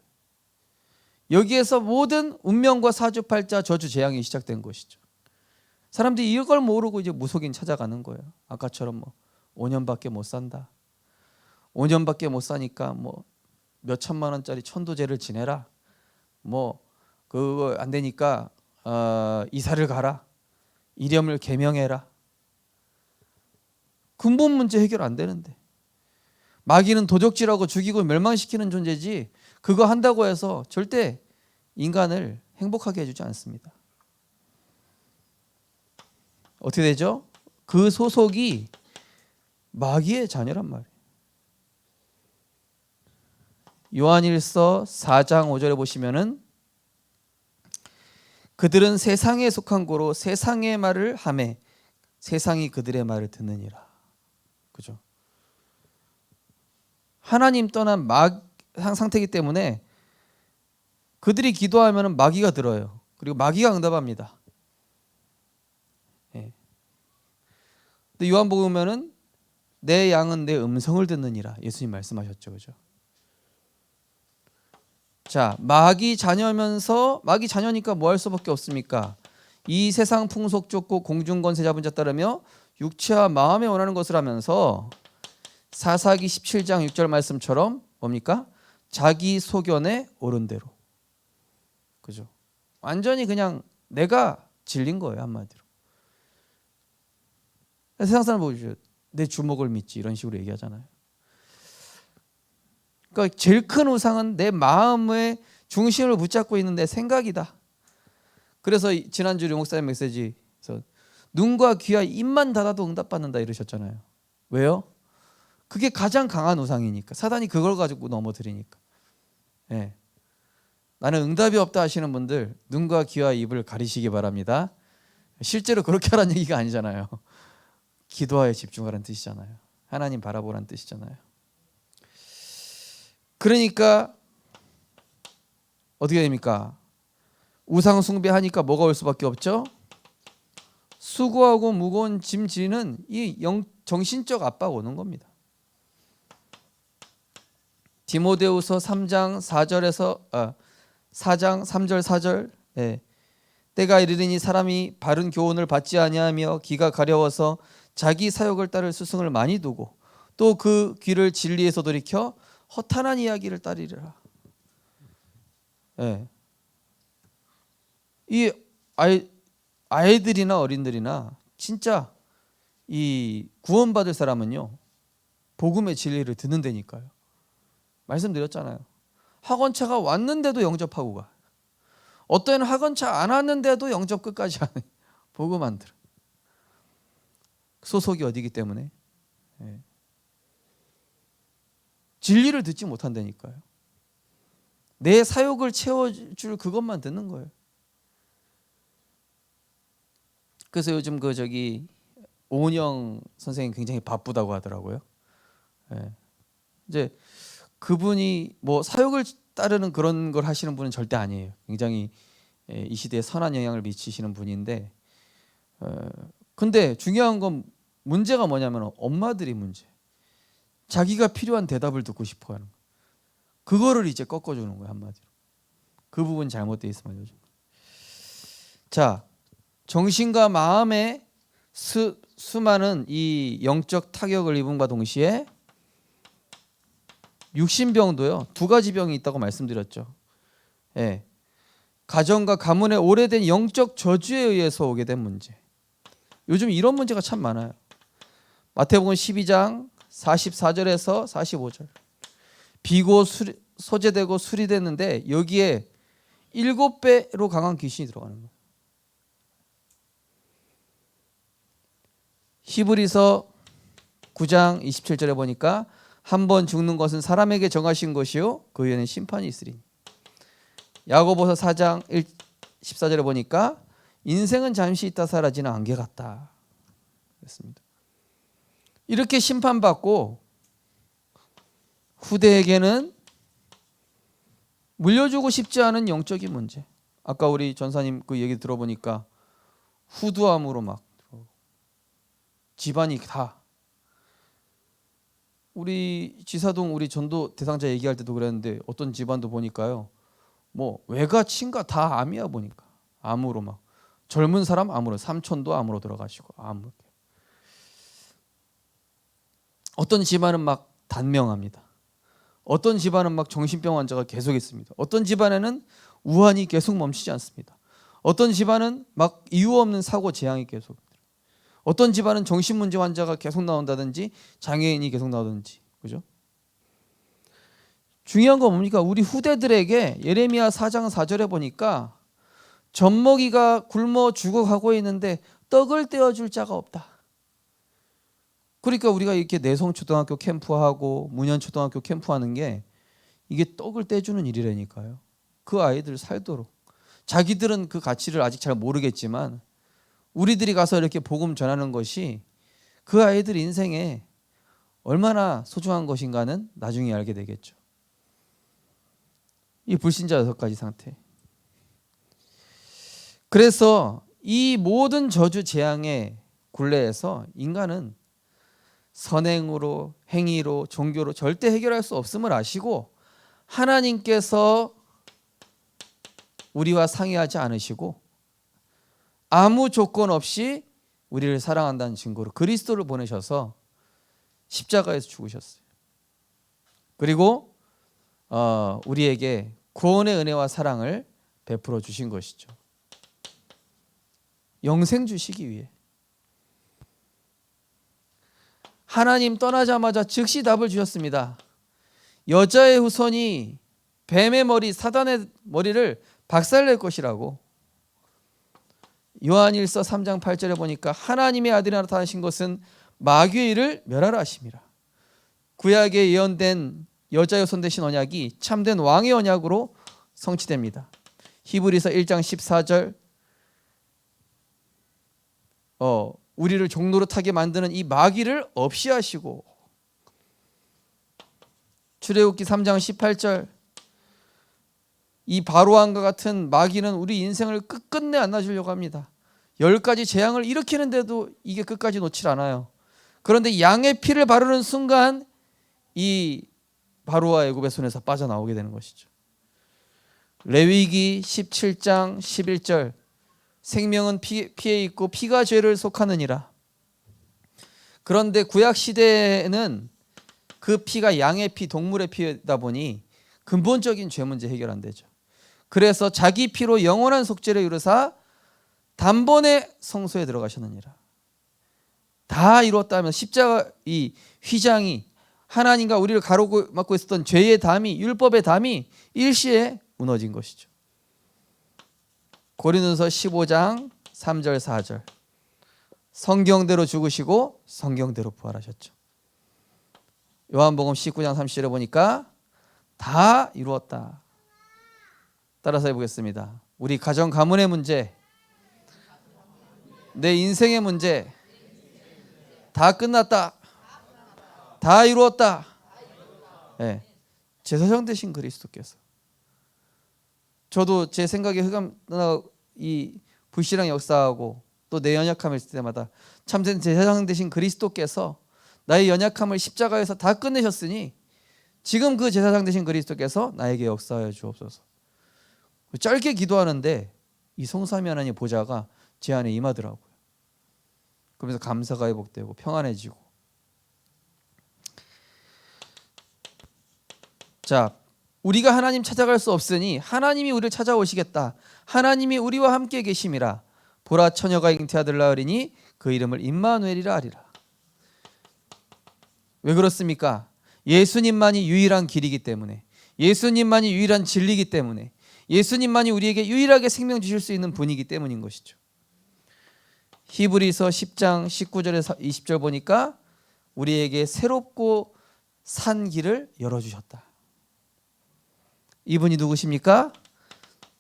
여기에서 모든 운명과 사주팔자 저주 재앙이 시작된 것이죠. 사람들이 이걸 모르고 이제 무속인 찾아가는 거예요. 아까처럼 뭐 5년밖에 못 산다. 5년밖에 못 사니까 뭐 몇 천만 원짜리 천도제를 지내라. 뭐 그거 안 되니까 이사를 가라. 이념을 개명해라. 근본 문제 해결 안 되는데. 마귀는 도적질하고 죽이고 멸망시키는 존재지 그거 한다고 해서 절대 인간을 행복하게 해주지 않습니다. 어떻게 되죠? 그 소속이 마귀의 자녀란 말이에요. 요한일서 4장 5절에 보시면은 그들은 세상에 속한 거로 세상의 말을 하매 세상이 그들의 말을 듣느니라. 그죠? 하나님 떠난 상태이기 때문에 그들이 기도하면 마귀가 들어요. 그리고 마귀가 응답합니다. 예. 근데 요한복음에는 내 양은 내 음성을 듣느니라 예수님 말씀하셨죠, 그죠? 자, 마귀 자녀면서 마귀 자녀니까 뭐 할 수밖에 없습니까? 이 세상 풍속 쫓고 공중 권세 잡은 자 따르며 육체와 마음에 원하는 것을 하면서 사사기 17장 6절 말씀처럼 뭡니까? 자기 소견에 옳은 대로. 그죠? 완전히 그냥 내가 질린 거예요, 한마디로. 세상 사람 보시죠. 내 주먹을 믿지 이런 식으로 얘기하잖아요. 그러니까 제일 큰 우상은 내 마음의 중심을 붙잡고 있는 내 생각이다. 그래서 지난주 류목사님 메시지에서 눈과 귀와 입만 닫아도 응답받는다 이러셨잖아요. 왜요? 그게 가장 강한 우상이니까. 사단이 그걸 가지고 넘어뜨리니까. 예. 나는 응답이 없다 하시는 분들 눈과 귀와 입을 가리시기 바랍니다. 실제로 그렇게 하라는 얘기가 아니잖아요. 기도하에 집중하라는 뜻이잖아요. 하나님 바라보라는 뜻이잖아요. 그러니까 어떻게 됩니까? 우상 숭배하니까 뭐가 올 수밖에 없죠? 수고하고 무거운 짐 지는 이 정신적 압박 오는 겁니다. 디모데후서 3장 4절에서 4장 3절 4절 네. 때가 이르리니 사람이 바른 교훈을 받지 아니하며 귀가 가려워서 자기 사욕을 따를 스승을 많이 두고 또 그 귀를 진리에서 돌이켜 허탄한 이야기를 따르리라. 네. 이 아이들이나 어린들이나 진짜 이 구원받을 사람은요 복음의 진리를 듣는다니까요. 말씀드렸잖아요. 학원차가 왔는데도 영접하고 가. 어떤 학원차 안 왔는데도 영접 끝까지 하네. 복음 안 들어. 소속이 어디기 때문에 네. 진리를 듣지 못한다니까요. 내 사욕을 채워줄 그것만 듣는 거예요. 그래서 요즘 오은영 선생님 굉장히 바쁘다고 하더라고요. 네. 이제 그분이 뭐 사욕을 따르는 그런 걸 하시는 분은 절대 아니에요. 굉장히 이 시대에 선한 영향을 미치시는 분인데, 근데 중요한 건 문제가 뭐냐면 엄마들이 문제. 자기가 필요한 대답을 듣고 싶어 하는 거. 그거를 이제 꺾어주는 거예요, 한마디로. 그 부분 잘못되어 있으면 요즘. 자, 정신과 마음에 수많은 이 영적 타격을 입음과 동시에 육신병도요, 두 가지 병이 있다고 말씀드렸죠. 예. 가정과 가문의 오래된 영적 저주에 의해서 오게 된 문제. 요즘 이런 문제가 참 많아요. 마태복음 12장 44절에서 45절. 비고 소재되고 수리됐는데 여기에 7배로 강한 귀신이 들어가는 거예요. 히브리서 9장 27절에 보니까 한 번 죽는 것은 사람에게 정하신 것이요 그 후에는 심판이 있으리니. 야고보서 4장 14절에 보니까 인생은 잠시 있다 사라지는 안개 같다 그랬습니다. 이렇게 심판받고 후대에게는 물려주고 싶지 않은 영적인 문제. 아까 우리 전사님 그 얘기 들어보니까 후두암으로 막 집안이 다. 우리 지사동 우리 전도 대상자 얘기할 때도 그랬는데 어떤 집안도 보니까요, 뭐 외가 친가 다 암이야 보니까. 암으로 막 젊은 사람 암으로, 삼촌도 암으로 들어가시고 암. 어떤 집안은 막 단명합니다. 어떤 집안은 막 정신병 환자가 계속 있습니다. 어떤 집안에는 우환이 계속 멈추지 않습니다. 어떤 집안은 막 이유 없는 사고 재앙이 계속. 어떤 집안은 정신문제 환자가 계속 나온다든지 장애인이 계속 나오든지. 그죠? 중요한 건 뭡니까? 우리 후대들에게 예레미야 4장 4절에 보니까 젖먹이가 굶어 죽어가고 있는데 떡을 떼어줄 자가 없다. 그러니까 우리가 이렇게 내성초등학교 캠프하고 문현초등학교 캠프하는 게 이게 떡을 떼주는 일이라니까요. 그 아이들 살도록. 자기들은 그 가치를 아직 잘 모르겠지만 우리들이 가서 이렇게 복음 전하는 것이 그 아이들 인생에 얼마나 소중한 것인가는 나중에 알게 되겠죠. 이 불신자 6가지 상태. 그래서 이 모든 저주 재앙의 굴레에서 인간은 선행으로, 행위로, 종교로 절대 해결할 수 없음을 아시고 하나님께서 우리와 상의하지 않으시고 아무 조건 없이 우리를 사랑한다는 증거로 그리스도를 보내셔서 십자가에서 죽으셨어요. 그리고 우리에게 구원의 은혜와 사랑을 베풀어 주신 것이죠. 영생 주시기 위해. 하나님 떠나자마자 즉시 답을 주셨습니다. 여자의 후손이 뱀의 머리, 사단의 머리를 박살낼 것이라고. 요한일서 3장 8절에 보니까 하나님의 아들이 나타나신 것은 마귀의 일을 멸하라 하심이라. 구약에 예언된 여자의 손 대신 언약이 참된 왕의 언약으로 성취됩니다. 히브리서 1장 14절 우리를 종로로 타게 만드는 이 마귀를 없이 하시고, 출애굽기 3장 18절 이 바로왕과 같은 마귀는 우리 인생을 끝끝내 안 놔주려고 합니다. 10가지 재앙을 일으키는데도 이게 끝까지 놓질 않아요. 그런데 양의 피를 바르는 순간 이 바로와 애굽의 손에서 빠져나오게 되는 것이죠. 레위기 17장 11절 생명은 피에 있고 피가 죄를 속하느니라. 그런데 구약 시대에는 그 피가 양의 피, 동물의 피다 보니 근본적인 죄 문제 해결 안 되죠. 그래서 자기 피로 영원한 속죄를 이루사 단번에 성소에 들어가셨느니라. 다 이루었다면 십자가 이 휘장이 하나님과 우리를 가로막고 있었던 죄의 담이, 율법의 담이 일시에 무너진 것이죠. 고린도서 15장 3절 4절 성경대로 죽으시고 성경대로 부활하셨죠. 요한복음 19장 30절에 보니까 다 이루었다. 따라서 해보겠습니다. 우리 가정 가문의 문제, 내 인생의 문제 다 끝났다. 다 이루었다. 네. 제사장 되신 그리스도께서 저도 제 생각에 이 불신앙 역사하고 또 내 연약함을 있을 때마다 참된 제사장 되신 그리스도께서 나의 연약함을 십자가에서 다 끝내셨으니 지금 그 제사장 되신 그리스도께서 나에게 역사하여 주옵소서. 짧게 기도하는데 이 성삼위 하나님 보좌가 제 안에 임하더라고요. 그러면서 감사가 회복되고 평안해지고. 자, 우리가 하나님 찾아갈 수 없으니 하나님이 우리를 찾아오시겠다. 하나님이 우리와 함께 계심이라. 보라 처녀가 잉태하들 낳으리니 그 이름을 임마누엘이라 하리라. 왜 그렇습니까? 예수님만이 유일한 길이기 때문에, 예수님만이 유일한 진리이기 때문에, 예수님만이 우리에게 유일하게 생명 주실 수 있는 분이기 때문인 것이죠. 히브리서 10장 19절에서 20절 보니까 우리에게 새롭고 산 길을 열어주셨다. 이분이 누구십니까?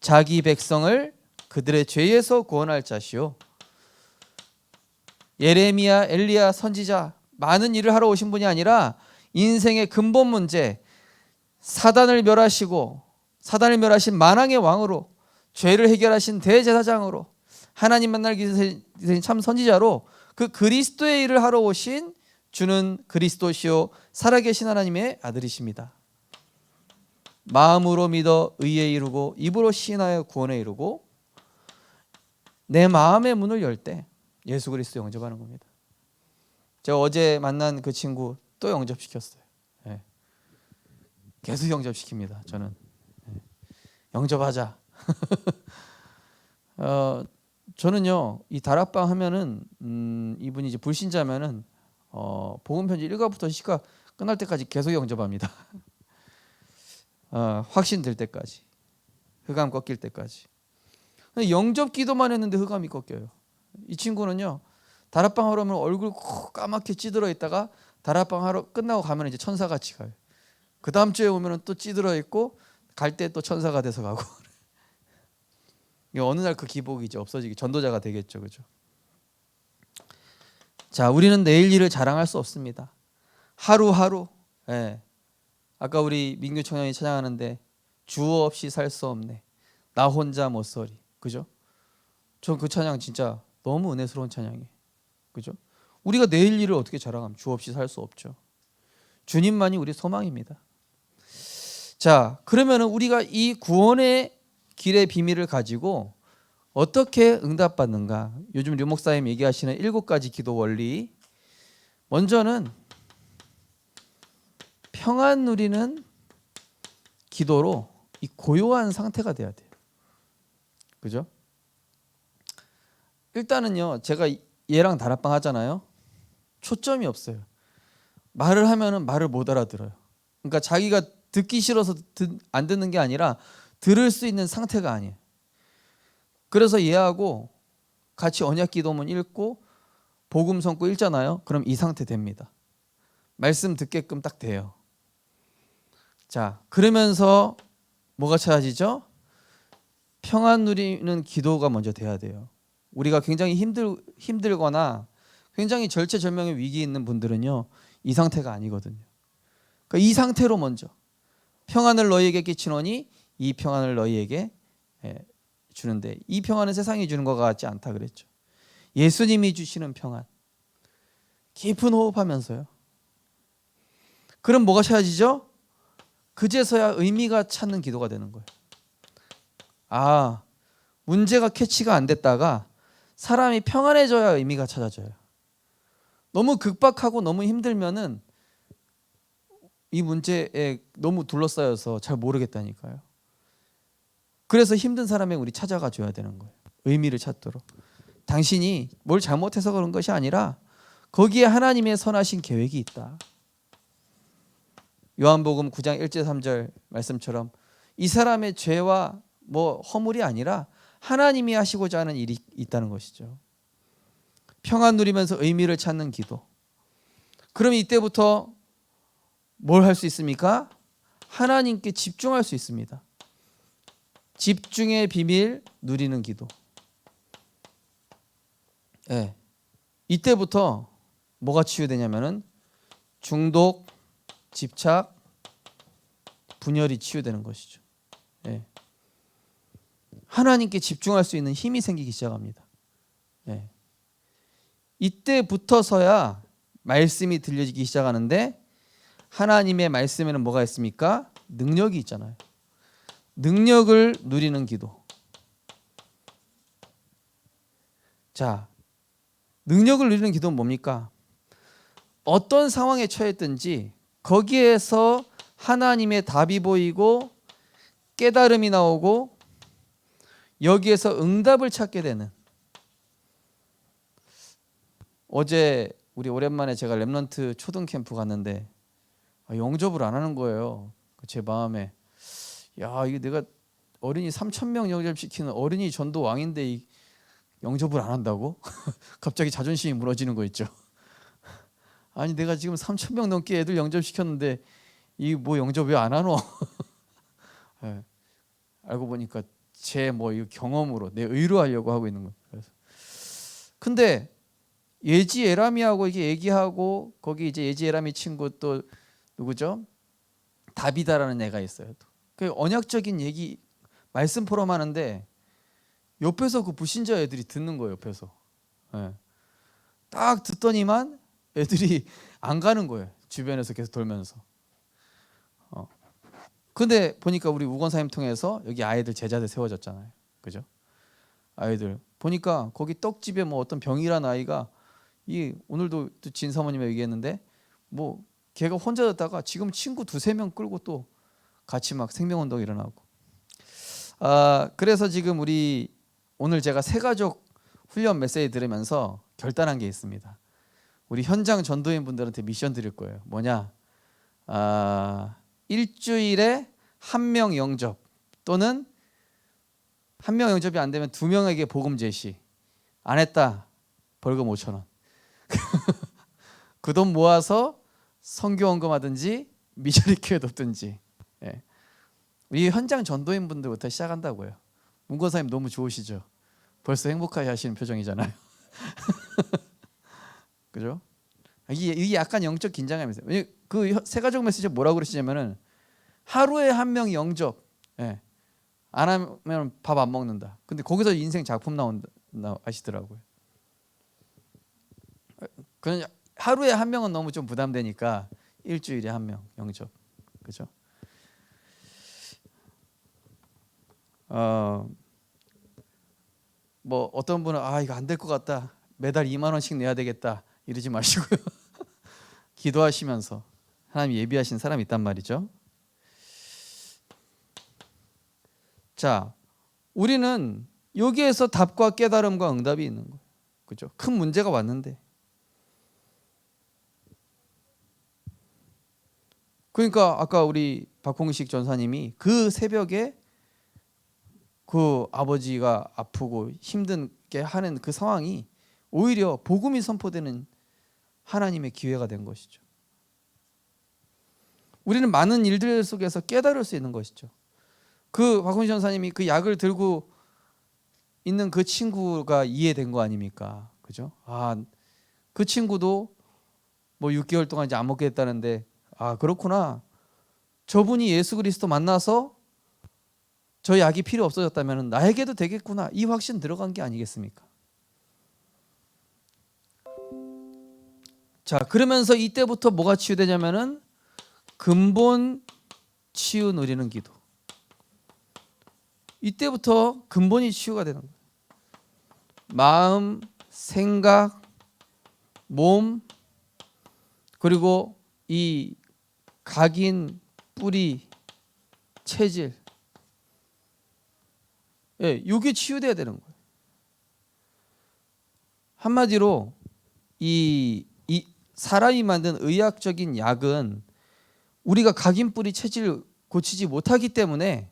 자기 백성을 그들의 죄에서 구원할 자시오. 예레미야, 엘리야 선지자 많은 일을 하러 오신 분이 아니라 인생의 근본 문제, 사단을 멸하시고 사단을 멸하신 만왕의 왕으로, 죄를 해결하신 대제사장으로, 하나님 만날 길 되신 참 선지자로 그 그리스도의 일을 하러 오신 주는 그리스도시요 살아계신 하나님의 아들이십니다. 마음으로 믿어 의에 이르고 입으로 시인하여 구원에 이르고, 내 마음의 문을 열 때 예수 그리스도 영접하는 겁니다. 제가 어제 만난 그 친구 또 영접시켰어요. 네. 계속 영접시킵니다. 저는 영접하자. 저는요 이 다락방 하면은 이분이 이제 불신자면은 복음 편지 1과부터 10과 끝날 때까지 계속 영접합니다. 확신될 때까지, 흑암 꺾일 때까지. 영접 기도만 했는데 흑암이 꺾여요. 이 친구는요 다락방 하러 오면 얼굴 까맣게 찌들어 있다가 다락방 하러 끝나고 가면 이제 천사같이 가요. 그 다음 주에 오면은 또 찌들어 있고 갈 때 또 천사가 돼서 가고. 어느 날 그 기복이 이제 없어지기, 전도자가 되겠죠, 그죠? 자, 우리는 내일 일을 자랑할 수 없습니다. 하루하루. 예. 아까 우리 민규 청년이 찬양하는데 주 없이 살 수 없네. 나 혼자 못 서리. 그죠? 전 그 찬양 진짜 너무 은혜스러운 찬양이에요. 그죠? 우리가 내일 일을 어떻게 자랑하면 주 없이 살 수 없죠. 주님만이 우리 소망입니다. 자, 그러면은 우리가 이 구원의 길의 비밀을 가지고 어떻게 응답받는가? 요즘 류 목사님 얘기하시는 7가지 기도 원리. 먼저는 평안 누리는 기도로 이 고요한 상태가 돼야 돼요. 그죠? 일단은요, 제가 얘랑 다락방 하잖아요. 초점이 없어요. 말을 하면은 말을 못 알아들어요. 그러니까 자기가 듣기 싫어서 안 듣는 게 아니라 들을 수 있는 상태가 아니에요. 그래서 얘하고 같이 언약 기도문 읽고 복음 선고 읽잖아요. 그럼 이 상태 됩니다. 말씀 듣게끔 딱 돼요. 자, 그러면서 뭐가 찾아지죠? 평안 누리는 기도가 먼저 돼야 돼요. 우리가 굉장히 힘들거나 굉장히 절체절명의 위기에 있는 분들은요, 이 상태가 아니거든요. 그러니까 이 상태로 먼저 평안을 너희에게 끼치노니 이 평안을 너희에게 주는데, 이 평안은 세상이 주는 것 같지 않다 그랬죠. 예수님이 주시는 평안. 깊은 호흡하면서요. 그럼 뭐가 찾아지죠? 그제서야 의미가 찾는 기도가 되는 거예요. 아, 문제가 캐치가 안 됐다가 사람이 평안해져야 의미가 찾아져요. 너무 급박하고 너무 힘들면은 이 문제에 너무 둘러싸여서 잘 모르겠다니까요. 그래서 힘든 사람에게 우리 찾아가 줘야 되는 거예요. 의미를 찾도록. 당신이 뭘 잘못해서 그런 것이 아니라 거기에 하나님의 선하신 계획이 있다. 요한복음 9장 1절 3절 말씀처럼 이 사람의 죄와 뭐 허물이 아니라 하나님이 하시고자 하는 일이 있다는 것이죠. 평안 누리면서 의미를 찾는 기도. 그럼 이때부터 뭘 할 수 있습니까? 하나님께 집중할 수 있습니다. 집중의 비밀 누리는 기도. 네. 이때부터 뭐가 치유되냐면은 중독, 집착, 분열이 치유되는 것이죠. 네. 하나님께 집중할 수 있는 힘이 생기기 시작합니다. 예. 이때부터서야 말씀이 들려지기 시작하는데 하나님의 말씀에는 뭐가 있습니까? 능력이 있잖아요. 능력을 누리는 기도. 자, 능력을 누리는 기도는 뭡니까? 어떤 상황에 처했든지 거기에서 하나님의 답이 보이고 깨달음이 나오고 여기에서 응답을 찾게 되는. 어제 우리 오랜만에 제가 렘넌트 초등 캠프 갔는데 영접을 안 하는 거예요. 제 마음에 야, 이게 내가 어린이 3,000명 영접시키는 어린이 전도 왕인데 이 영접을 안 한다고? 갑자기 자존심이 무너지는 거 있죠. 아니 내가 지금 3,000명 넘게 애들 영접시켰는데 이 뭐 영접 왜 안 하노? 네. 알고 보니까 제 뭐 이 경험으로 내 의로 하려고 하고 있는 거예요. 그래서 근데 예지에람이하고 이게 얘기하고 거기 이제 예지에람이 친구 또 누구죠? 다비다라는 애가 있어요. 그 언약적인 얘기 말씀 포럼하는데 옆에서 그 불신자 애들이 듣는 거예요. 옆에서 네. 딱 듣더니만 애들이 안 가는 거예요. 주변에서 계속 돌면서. 근데 보니까 우리 우건사님 통해서 여기 아이들 제자들 세워졌잖아요. 그죠? 아이들 보니까 거기 떡집에 뭐 어떤 병이란 아이가 이 오늘도 진 사모님이 얘기했는데 뭐 걔가 혼자 졌다가 지금 친구 2-3명 끌고 또 같이 막 생명운동 일어나고. 그래서 지금 우리 오늘 제가 새가족 훈련 메시지 들으면서 결단한 게 있습니다. 우리 현장 전도인 분들한테 미션 드릴 거예요. 뭐냐? 일주일에 1명 영접 또는 1명 영접이 안 되면 2명에게 복음 제시. 안 했다. 벌금 5,000원. 그 돈 모아서 선교 헌금하든지 미션리 교회 돕든지. 예. 우리 현장 전도인 분들부터 시작한다고요. 문건사님 너무 좋으시죠? 벌써 행복하게 하시는 표정이잖아요. 그죠? 이게 약간 영적 긴장감이 있어요. 그 새가족 메시지 뭐라고 그러시냐면은 하루에 1명 영접. 예. 안 하면 밥 안 먹는다. 근데 거기서 인생 작품 나온다 하시더라고요. 그냥 하루에 1명은 너무 좀 부담되니까 일주일에 1명 영접. 그죠? 뭐 어떤 분은 이거 안 될 것 같다. 매달 2만 원씩 내야 되겠다. 이러지 마시고요. 기도하시면서 하나님 예비하신 사람이 있단 말이죠. 자, 우리는 여기에서 답과 깨달음과 응답이 있는 거예요. 그죠? 큰 문제가 왔는데. 그러니까 아까 우리 박홍식 전사님이 그 새벽에 그 아버지가 아프고 힘든게 하는 그 상황이 오히려 복음이 선포되는 하나님의 기회가 된 것이죠. 우리는 많은 일들 속에서 깨달을 수 있는 것이죠. 그 박홍식 전사님이 그 약을 들고 있는 그 친구가 이해된 거 아닙니까? 그죠? 그 친구도 뭐 6개월 동안 이제 안 먹게 됐다는데 그렇구나. 저분이 예수 그리스도 만나서 저 약이 필요 없어졌다면 나에게도 되겠구나. 이 확신 들어간 게 아니겠습니까? 자, 그러면서 이때부터 뭐가 치유되냐면은 근본 치유 누리는 기도. 이때부터 근본이 치유가 되는 거예요. 마음, 생각, 몸, 그리고 이 각인, 뿌리, 체질. 이게 치유돼야 되는 거예요. 한마디로 이 사람이 만든 의학적인 약은 우리가 각인, 뿌리, 체질을 고치지 못하기 때문에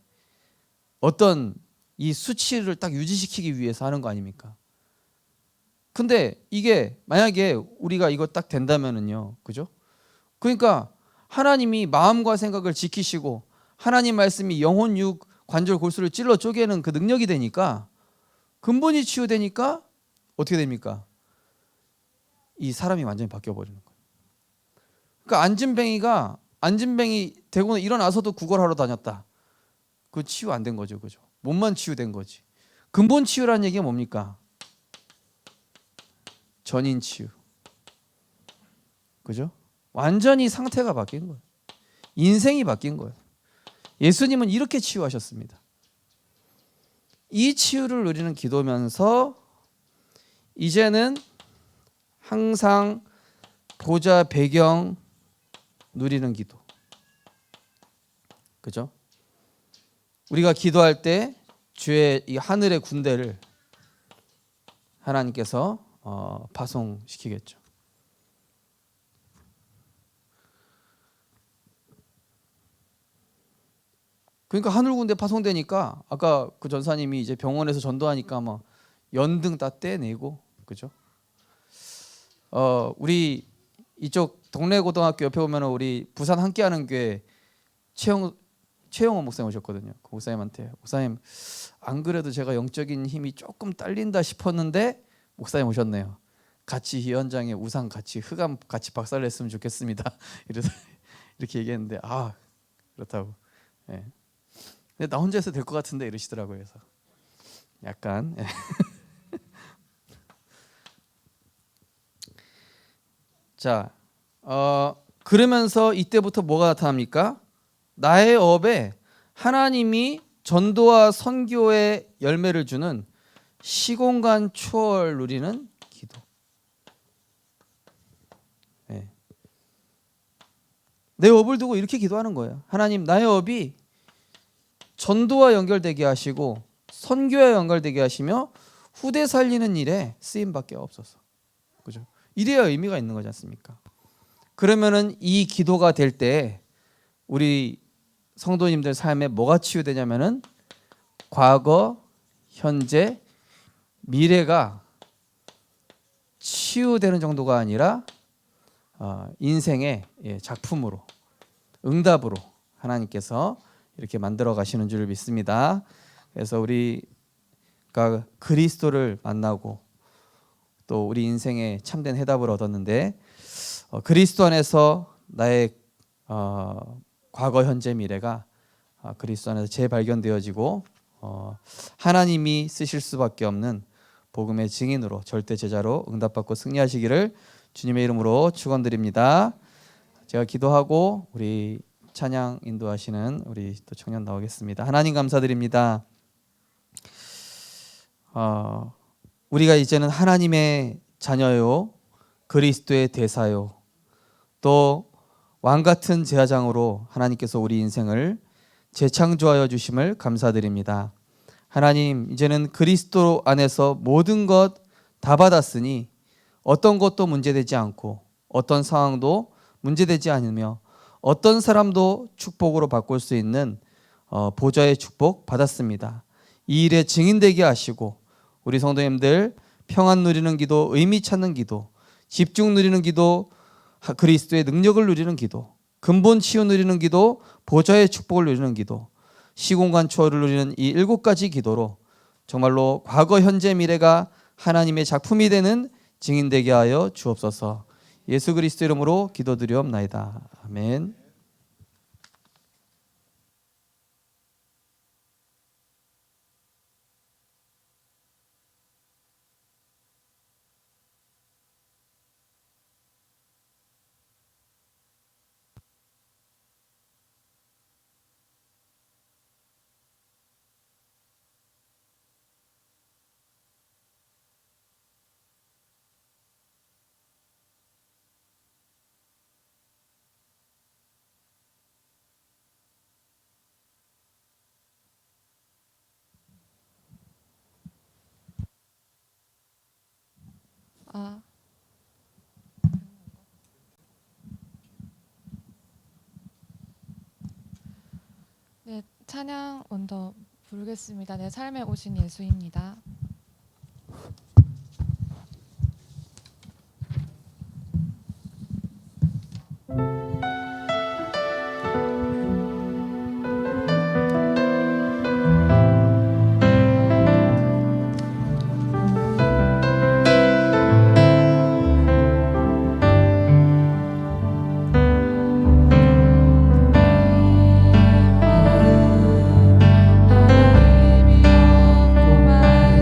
어떤 이 수치를 딱 유지시키기 위해서 하는 거 아닙니까? 근데 이게 만약에 우리가 이거 딱 된다면은요, 그죠? 그러니까 하나님이 마음과 생각을 지키시고 하나님 말씀이 영혼, 육, 관절, 골수를 찔러 쪼개는 그 능력이 되니까 근본이 치유되니까 어떻게 됩니까? 이 사람이 완전히 바뀌어 버리는 거예요. 그러니까 안진뱅이 되고는 일어나서도 구걸하러 다녔다. 그 치유 안 된 거죠, 그죠? 몸만 치유된 거지. 근본 치유라는 얘기가 뭡니까? 전인 치유. 그죠? 완전히 상태가 바뀐 거예요. 인생이 바뀐 거예요. 예수님은 이렇게 치유하셨습니다. 이 치유를 누리는 기도면서 이제는 항상 보좌 배경 누리는 기도. 그죠? 우리가 기도할 때 주의 이 하늘의 군대를 하나님께서 파송시키겠죠. 그러니까 하늘 군대 파송되니까 아까 그 전사님이 이제 병원에서 전도하니까 막 연등 다 떼내고 그죠? 우리 이쪽 동래 고등학교 옆에 보면 우리 부산 함께하는 교회 최영원 목사님 오셨거든요. 그 목사님한테 목사님 안 그래도 제가 영적인 힘이 조금 딸린다 싶었는데 목사님 오셨네요. 같이 이 현장에 우상 같이 흑암 같이 박살냈으면 좋겠습니다. 이래서 이렇게 얘기했는데 아 그렇다고. 예. 근데 나 혼자 해서 될 것 같은데 이러시더라고요. 그래서 약간 자 그러면서 이때부터 뭐가 나타납니까? 나의 업에 하나님이 전도와 선교의 열매를 주는 시공간 초월 누리는 기도. 네. 내 업을 두고 이렇게 기도하는 거예요. 하나님 나의 업이 전도와 연결되게 하시고 선교와 연결되게 하시며 후대 살리는 일에 쓰임밖에 없어서. 그죠? 이래야 의미가 있는 거지 않습니까? 그러면은 이 기도가 될 때 우리 성도님들 삶에 뭐가 치유되냐면은 과거, 현재, 미래가 치유되는 정도가 아니라 인생의 작품으로 응답으로 하나님께서 이렇게 만들어 가시는 줄 믿습니다. 그래서 우리가 그리스도를 만나고 또 우리 인생에 참된 해답을 얻었는데 그리스도 안에서 나의 과거, 현재, 미래가 그리스도 안에서 재발견되어지고 하나님이 쓰실 수밖에 없는 복음의 증인으로 절대 제자로 응답받고 승리하시기를 주님의 이름으로 축원드립니다. 제가 기도하고 우리 찬양 인도하시는 우리 또 청년 나오겠습니다. 하나님 감사드립니다. 우리가 이제는 하나님의 자녀요, 그리스도의 대사요, 또 왕같은 제사장으로 하나님께서 우리 인생을 재창조하여 주심을 감사드립니다. 하나님, 이제는 그리스도 안에서 모든 것 다 받았으니 어떤 것도 문제되지 않고 어떤 상황도 문제되지 않으며 어떤 사람도 축복으로 바꿀 수 있는 보좌의 축복 받았습니다. 이 일에 증인되게 하시고 우리 성도님들 평안 누리는 기도, 의미 찾는 기도, 집중 누리는 기도, 그리스도의 능력을 누리는 기도, 근본 치유 누리는 기도, 보좌의 축복을 누리는 기도, 시공간 초월을 누리는 이 7가지 기도로 정말로 과거, 현재, 미래가 하나님의 작품이 되는 증인되게 하여 주옵소서. 예수 그리스도 이름으로 기도드리옵나이다. 아멘. 네, 찬양 먼저 부르겠습니다. 내 삶에 오신 예수입니다. 하나님이 없구만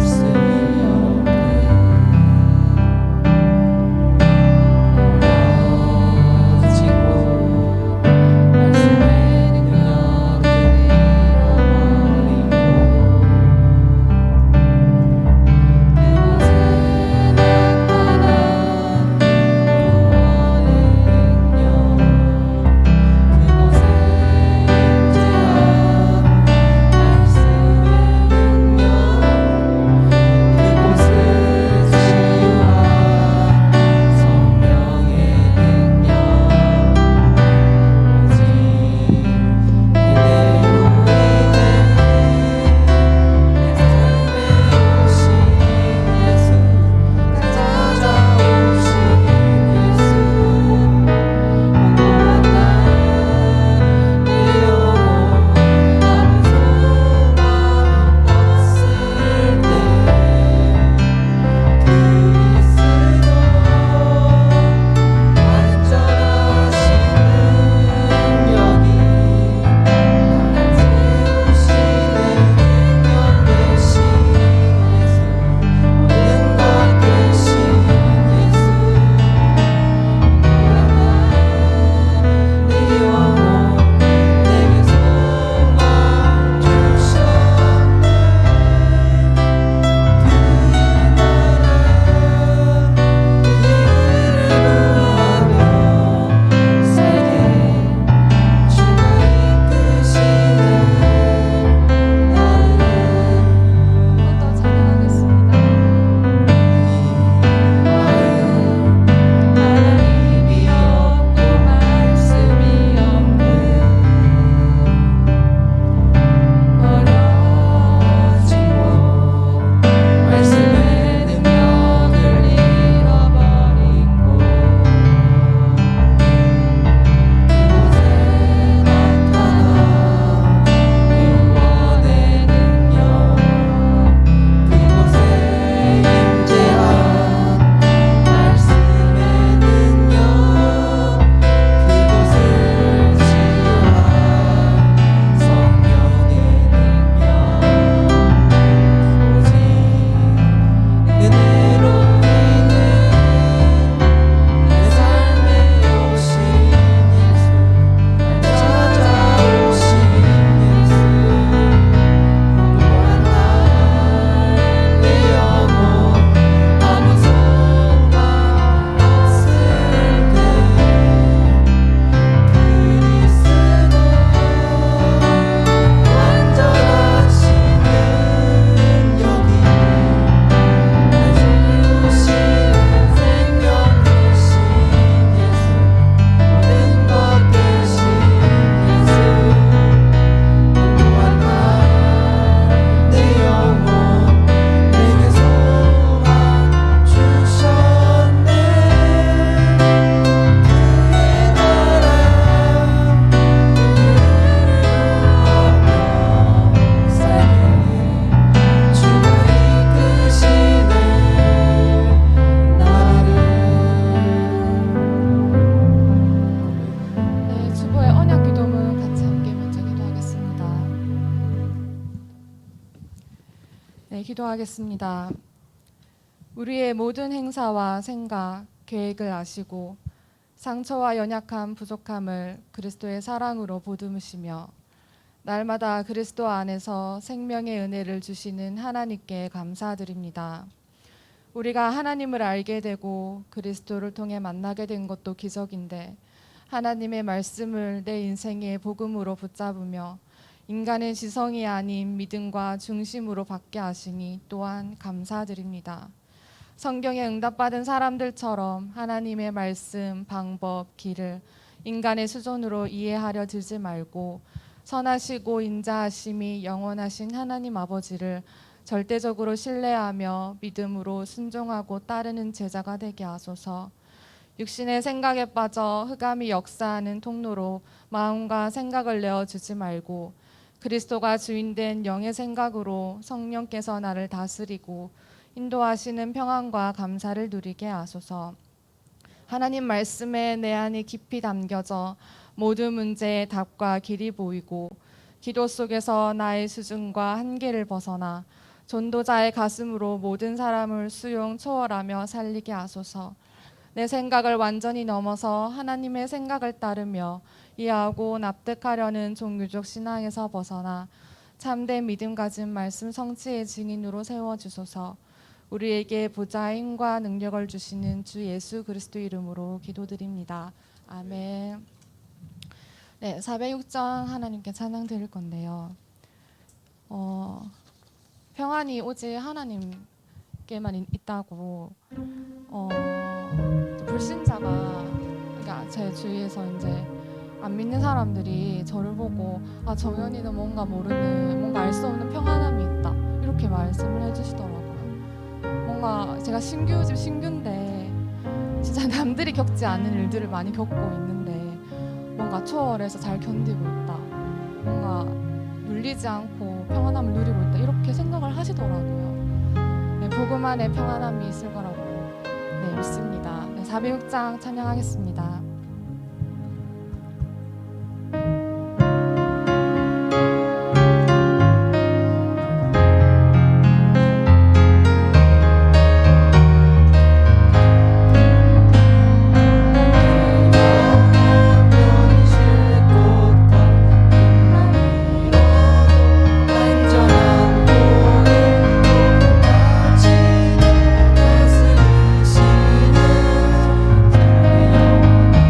네, 기도하겠습니다. 우리의 모든 행사와 생각, 계획을 아시고 상처와 연약함, 부족함을 그리스도의 사랑으로 보듬으시며 날마다 그리스도 안에서 생명의 은혜를 주시는 하나님께 감사드립니다. 우리가 하나님을 알게 되고 그리스도를 통해 만나게 된 것도 기적인데 하나님의 말씀을 내 인생의 복음으로 붙잡으며 인간의 지성이 아닌 믿음과 중심으로 받게 하시니 또한 감사드립니다. 성경에 응답받은 사람들처럼 하나님의 말씀, 방법, 길을 인간의 수준으로 이해하려 들지 말고 선하시고 인자하심이 영원하신 하나님 아버지를 절대적으로 신뢰하며 믿음으로 순종하고 따르는 제자가 되게 하소서. 육신의 생각에 빠져 흑암이 역사하는 통로로 마음과 생각을 내어주지 말고 그리스도가 주인된 영의 생각으로 성령께서 나를 다스리고 인도하시는 평안과 감사를 누리게 하소서. 하나님 말씀에 내 안이 깊이 담겨져 모든 문제의 답과 길이 보이고 기도 속에서 나의 수준과 한계를 벗어나 전도자의 가슴으로 모든 사람을 수용 초월하며 살리게 하소서. 내 생각을 완전히 넘어서 하나님의 생각을 따르며 이해하고 납득하려는 종교적 신앙에서 벗어나 참된 믿음 가진 말씀 성취의 증인으로 세워주소서. 우리에게 보좌의 힘과 능력을 주시는 주 예수 그리스도 이름으로 기도드립니다. 아멘. 네, 406장 하나님께 찬양 드릴 건데요. 평안이 오직 하나님께만 있다고 불신자가 그러니까 제 주위에서 이제 안 믿는 사람들이 저를 보고 정연이는 뭔가 모르는 뭔가 알 수 없는 평안함이 있다 이렇게 말씀을 해주시더라고요. 뭔가 제가 신규인데 진짜 남들이 겪지 않는 일들을 많이 겪고 있는데 뭔가 초월해서 잘 견디고 있다. 뭔가 눌리지 않고 평안함을 누리고 있다 이렇게 생각을 하시더라고요. 네, 복음 안에 평안함이 있을 거라고 믿습니다. 네, 406장 찬양하겠습니다. 그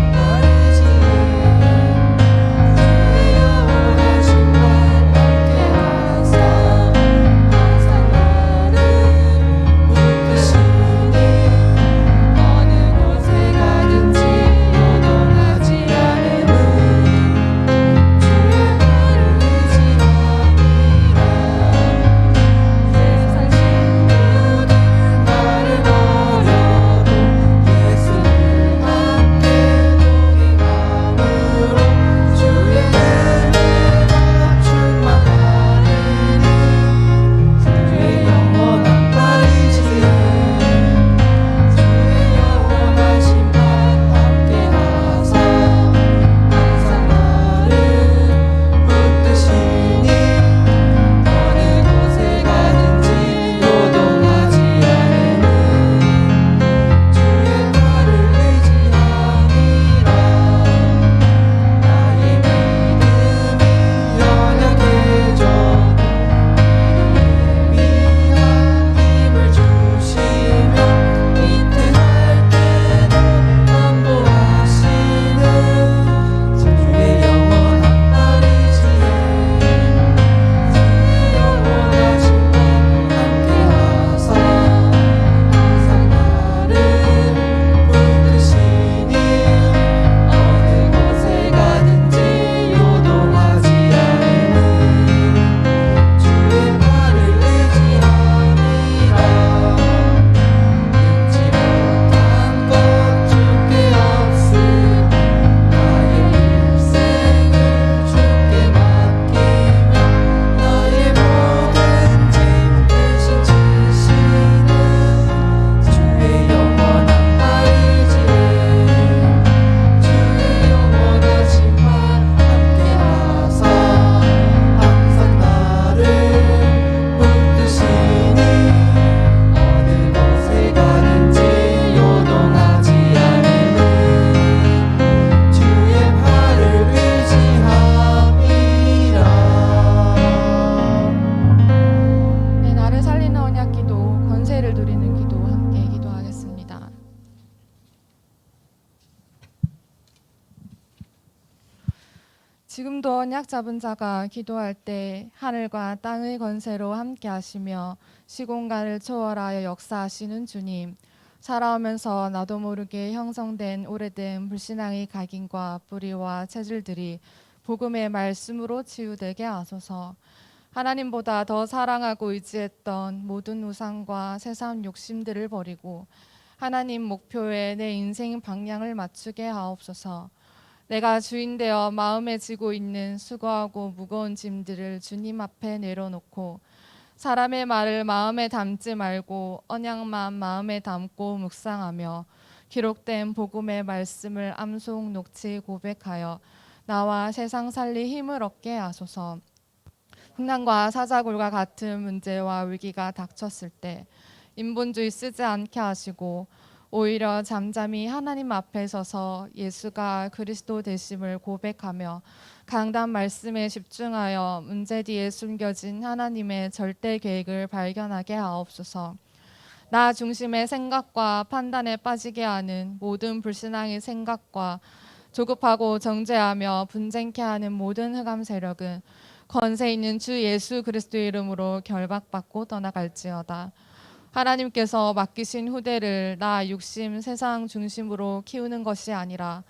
지금도 언약 잡은 자가 기도할 때 하늘과 땅의 권세로 함께 하시며 시공간을 초월하여 역사하시는 주님, 살아오면서 나도 모르게 형성된 오래된 불신앙의 각인과 뿌리와 체질들이 복음의 말씀으로 치유되게 하소서. 하나님보다 더 사랑하고 의지했던 모든 우상과 세상 욕심들을 버리고 하나님 목표에 내 인생 방향을 맞추게 하옵소서. 내가 주인 되어 마음에 지고 있는 수고하고 무거운 짐들을 주님 앞에 내려놓고 사람의 말을 마음에 담지 말고 언약만 마음에 담고 묵상하며 기록된 복음의 말씀을 암송 녹취 고백하여 나와 세상 살리 힘을 얻게 하소서. 풍랑과 사자굴과 같은 문제와 위기가 닥쳤을 때 인본주의 쓰지 않게 하시고 오히려 잠잠히 하나님 앞에 서서 예수가 그리스도 되심을 고백하며 강단 말씀에 집중하여 문제 뒤에 숨겨진 하나님의 절대 계획을 발견하게 하옵소서. 나 중심의 생각과 판단에 빠지게 하는 모든 불신앙의 생각과 조급하고 정죄하며 분쟁케 하는 모든 흑암 세력은 권세 있는 주 예수 그리스도의 이름으로 결박받고 떠나갈지어다. 하나님께서 맡기신 후대를 나 육심 세상 중심으로 키우는 것이 아니라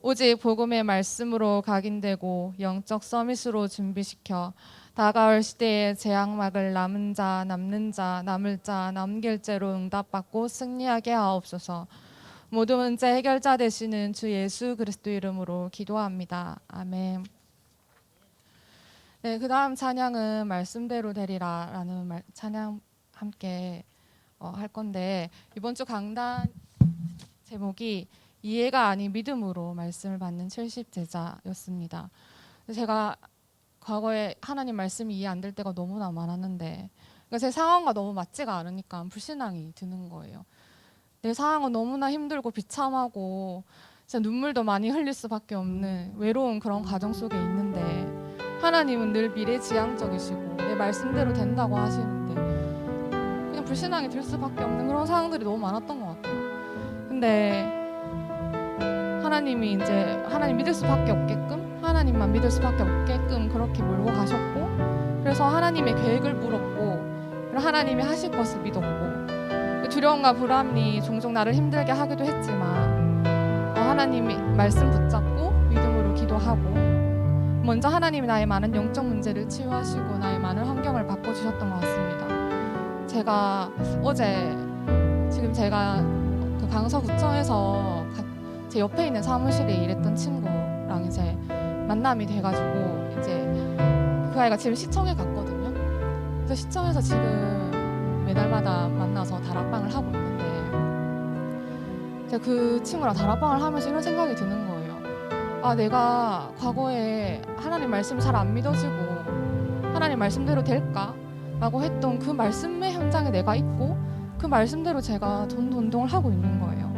오직 복음의 말씀으로 각인되고 영적 서밋으로 준비시켜 다가올 시대의 재앙막을 남은 자, 남는 자, 남을 자, 남길 죄로 응답받고 승리하게 하옵소서. 모든 문제 해결자 되시는 주 예수 그리스도 이름으로 기도합니다. 아멘. 네, 그 다음 찬양은 말씀대로 되리라라는 찬양 함께 할 건데 이번 주 강단 제목이 이해가 아닌 믿음으로 말씀을 받는 70제자였습니다. 제가 과거에 하나님 말씀이 이해 안 될 때가 너무나 많았는데 그러니까 제 상황과 너무 맞지가 않으니까 불신앙이 드는 거예요. 내 상황은 너무나 힘들고 비참하고 진짜 눈물도 많이 흘릴 수밖에 없는 외로운 그런 가정 속에 있는데 하나님은 늘 미래지향적이시고 내 말씀대로 된다고 하시는데 그냥 불신앙이 들 수밖에 없는 그런 상황들이 너무 많았던 것 같아요. 근데 하나님이 이제 하나님 믿을 수밖에 없게끔 하나님만 믿을 수밖에 없게끔 그렇게 몰고 가셨고 그래서 하나님의 계획을 물었고 그리고 하나님이 하실 것을 믿었고 두려움과 불안이 종종 나를 힘들게 하기도 했지만 하나님이 말씀 붙잡고 믿음으로 기도하고 먼저 하나님이 나의 많은 영적 문제를 치유하시고 나의 많은 환경을 바꿔주셨던 것 같습니다. 제가 어제 지금 제가 그 강서구청에서 제 옆에 있는 사무실에 일했던 친구랑 이제 만남이 돼가지고 이제 그 아이가 지금 시청에 갔거든요. 그래서 시청에서 지금 매달마다 만나서 다락방을 하고 있는데 제가 그 친구랑 다락방을 하면서 이런 생각이 드는 거예요. 아, 내가 과거에 하나님 말씀 잘 안 믿어지고 하나님 말씀대로 될까? 라고 했던 그 말씀의 현장에 내가 있고 그 말씀대로 제가 돈동을 하고 있는 거예요.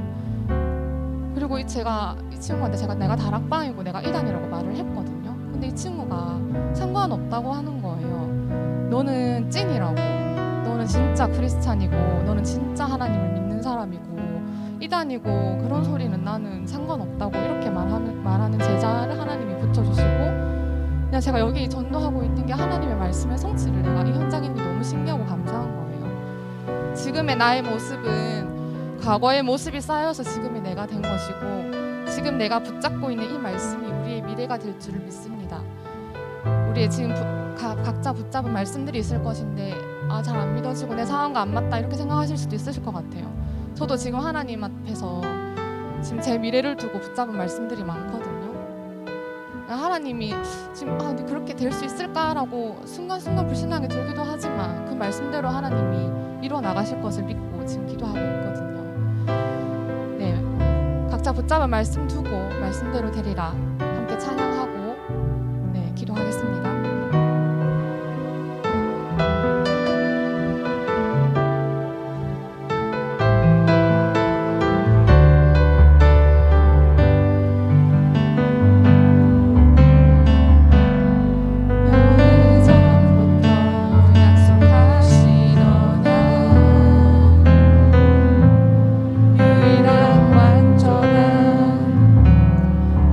그리고 이 친구한테 내가 다락방이고 내가 이단이라고 말을 했거든요. 근데 이 친구가 상관없다고 하는 거예요. 너는 찐이라고, 너는 진짜 크리스찬이고 너는 진짜 하나님을 믿는 사람이고 이단이고 그런 소리는 나는 상관없다고 이렇게 말하는 제자를 하나님이 붙여주시고 그냥 제가 여기 전도하고 있는 게 하나님의 말씀의 성취를 내가 이 현장에 있는 게 너무 신기하고 감사한 거예요. 지금의 나의 모습은 과거의 모습이 쌓여서 지금의 내가 된 것이고 지금 내가 붙잡고 있는 이 말씀이 우리의 미래가 될 줄을 믿습니다. 우리의 지금 각자 붙잡은 말씀들이 있을 것인데 잘 안 믿어지고 내 상황과 안 맞다 이렇게 생각하실 수도 있으실 것 같아요. 저도 지금 하나님 앞에서 지금 제 미래를 두고 붙잡은 말씀들이 많거든요. 하나님이 지금 근데 그렇게 될 수 있을까라고 순간순간 불신앙이 들기도 하지만 그 말씀대로 하나님이 이루어 나가실 것을 믿고 지금 기도하고 있거든요. 네, 각자 붙잡은 말씀 두고 말씀대로 되리라 함께 찬양하고 네, 기도하겠습니다.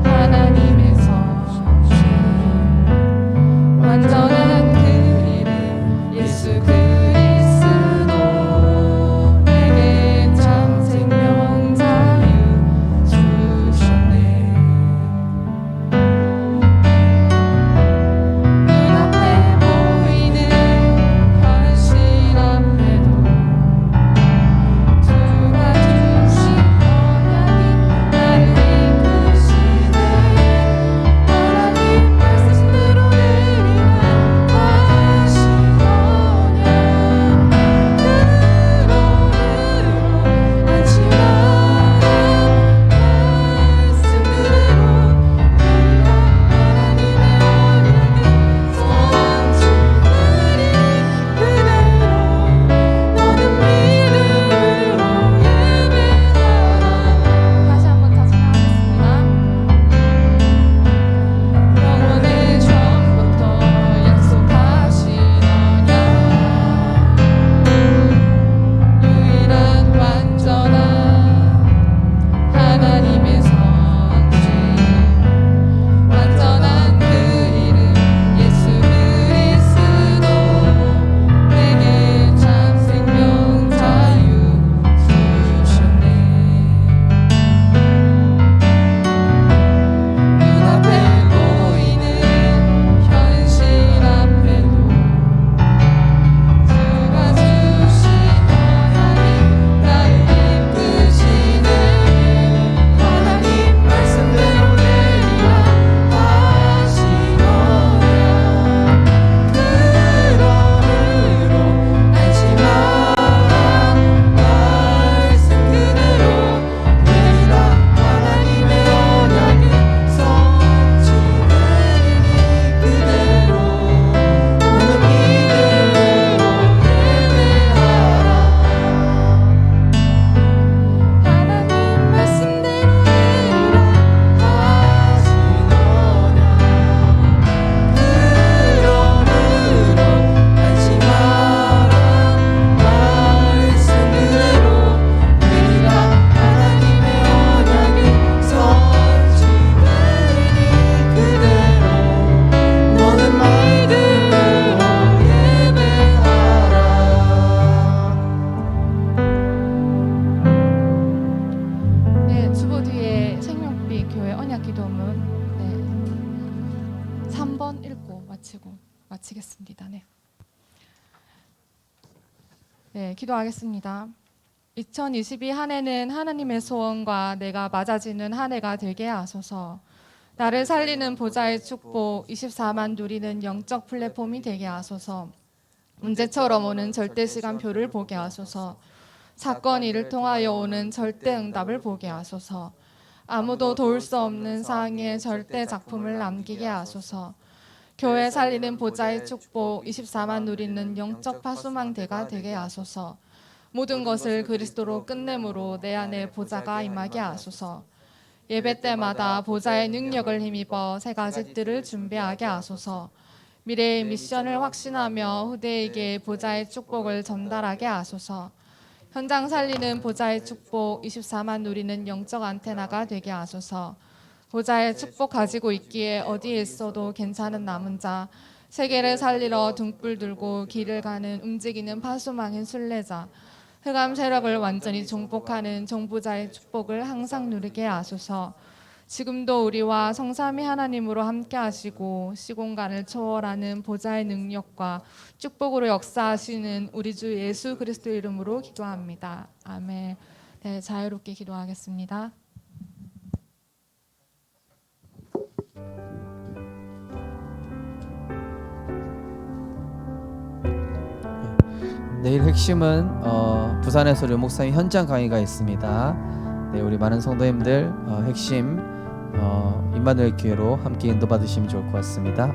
하나님 언약 기도문 3번 읽고 마치겠습니다. 기도하겠습니다. 2022 한 해는 하나님의 소원과 내가 맞아지는 한 해가 되게 하소서. 나를 살리는 보좌의 축복 24만 누리는 영적 플랫폼이 되게 하소서. 문제처럼 오는 절대 시간표를 보게 하소서. 사건 일을 통하여 오는 절대 응답을 보게 하소서. 아무도 도울 수 없는 상황에 절대 작품을 남기게 하소서. 교회 살리는 보좌의 축복 24만 누리는 영적 파수망대가 되게 하소서. 모든 것을 그리스도로 끝내므로 내 안에 보좌가 임하게 하소서. 예배 때마다 보좌의 능력을 힘입어 세 가지 뜰을 준비하게 하소서. 미래의 미션을 확신하며 후대에게 보좌의 축복을 전달하게 하소서. 현장 살리는 보좌의 축복 24만 누리는 영적 안테나가 되게 하소서. 보좌의 축복 가지고 있기에 어디에 있어도 괜찮은 남은 자, 세계를 살리러 등불 들고 길을 가는 움직이는 파수망인 순례자, 흑암 세력을 완전히 정복하는 정보자의 축복을 항상 누리게 하소서. 지금도 우리와 성삼위 하나님으로 함께 하시고 시공간을 초월하는 보좌의 능력과 축복으로 역사하시는 우리 주 예수 그리스도 이름으로 기도합니다. 아멘. 자유롭게 기도하겠습니다. 내일 핵심은 부산에서 류 목사님 현장 강의가 있습니다. 우리 많은 성도님들 핵심 임마누엘 교회로 함께 인도받으시면 좋을 것 같습니다.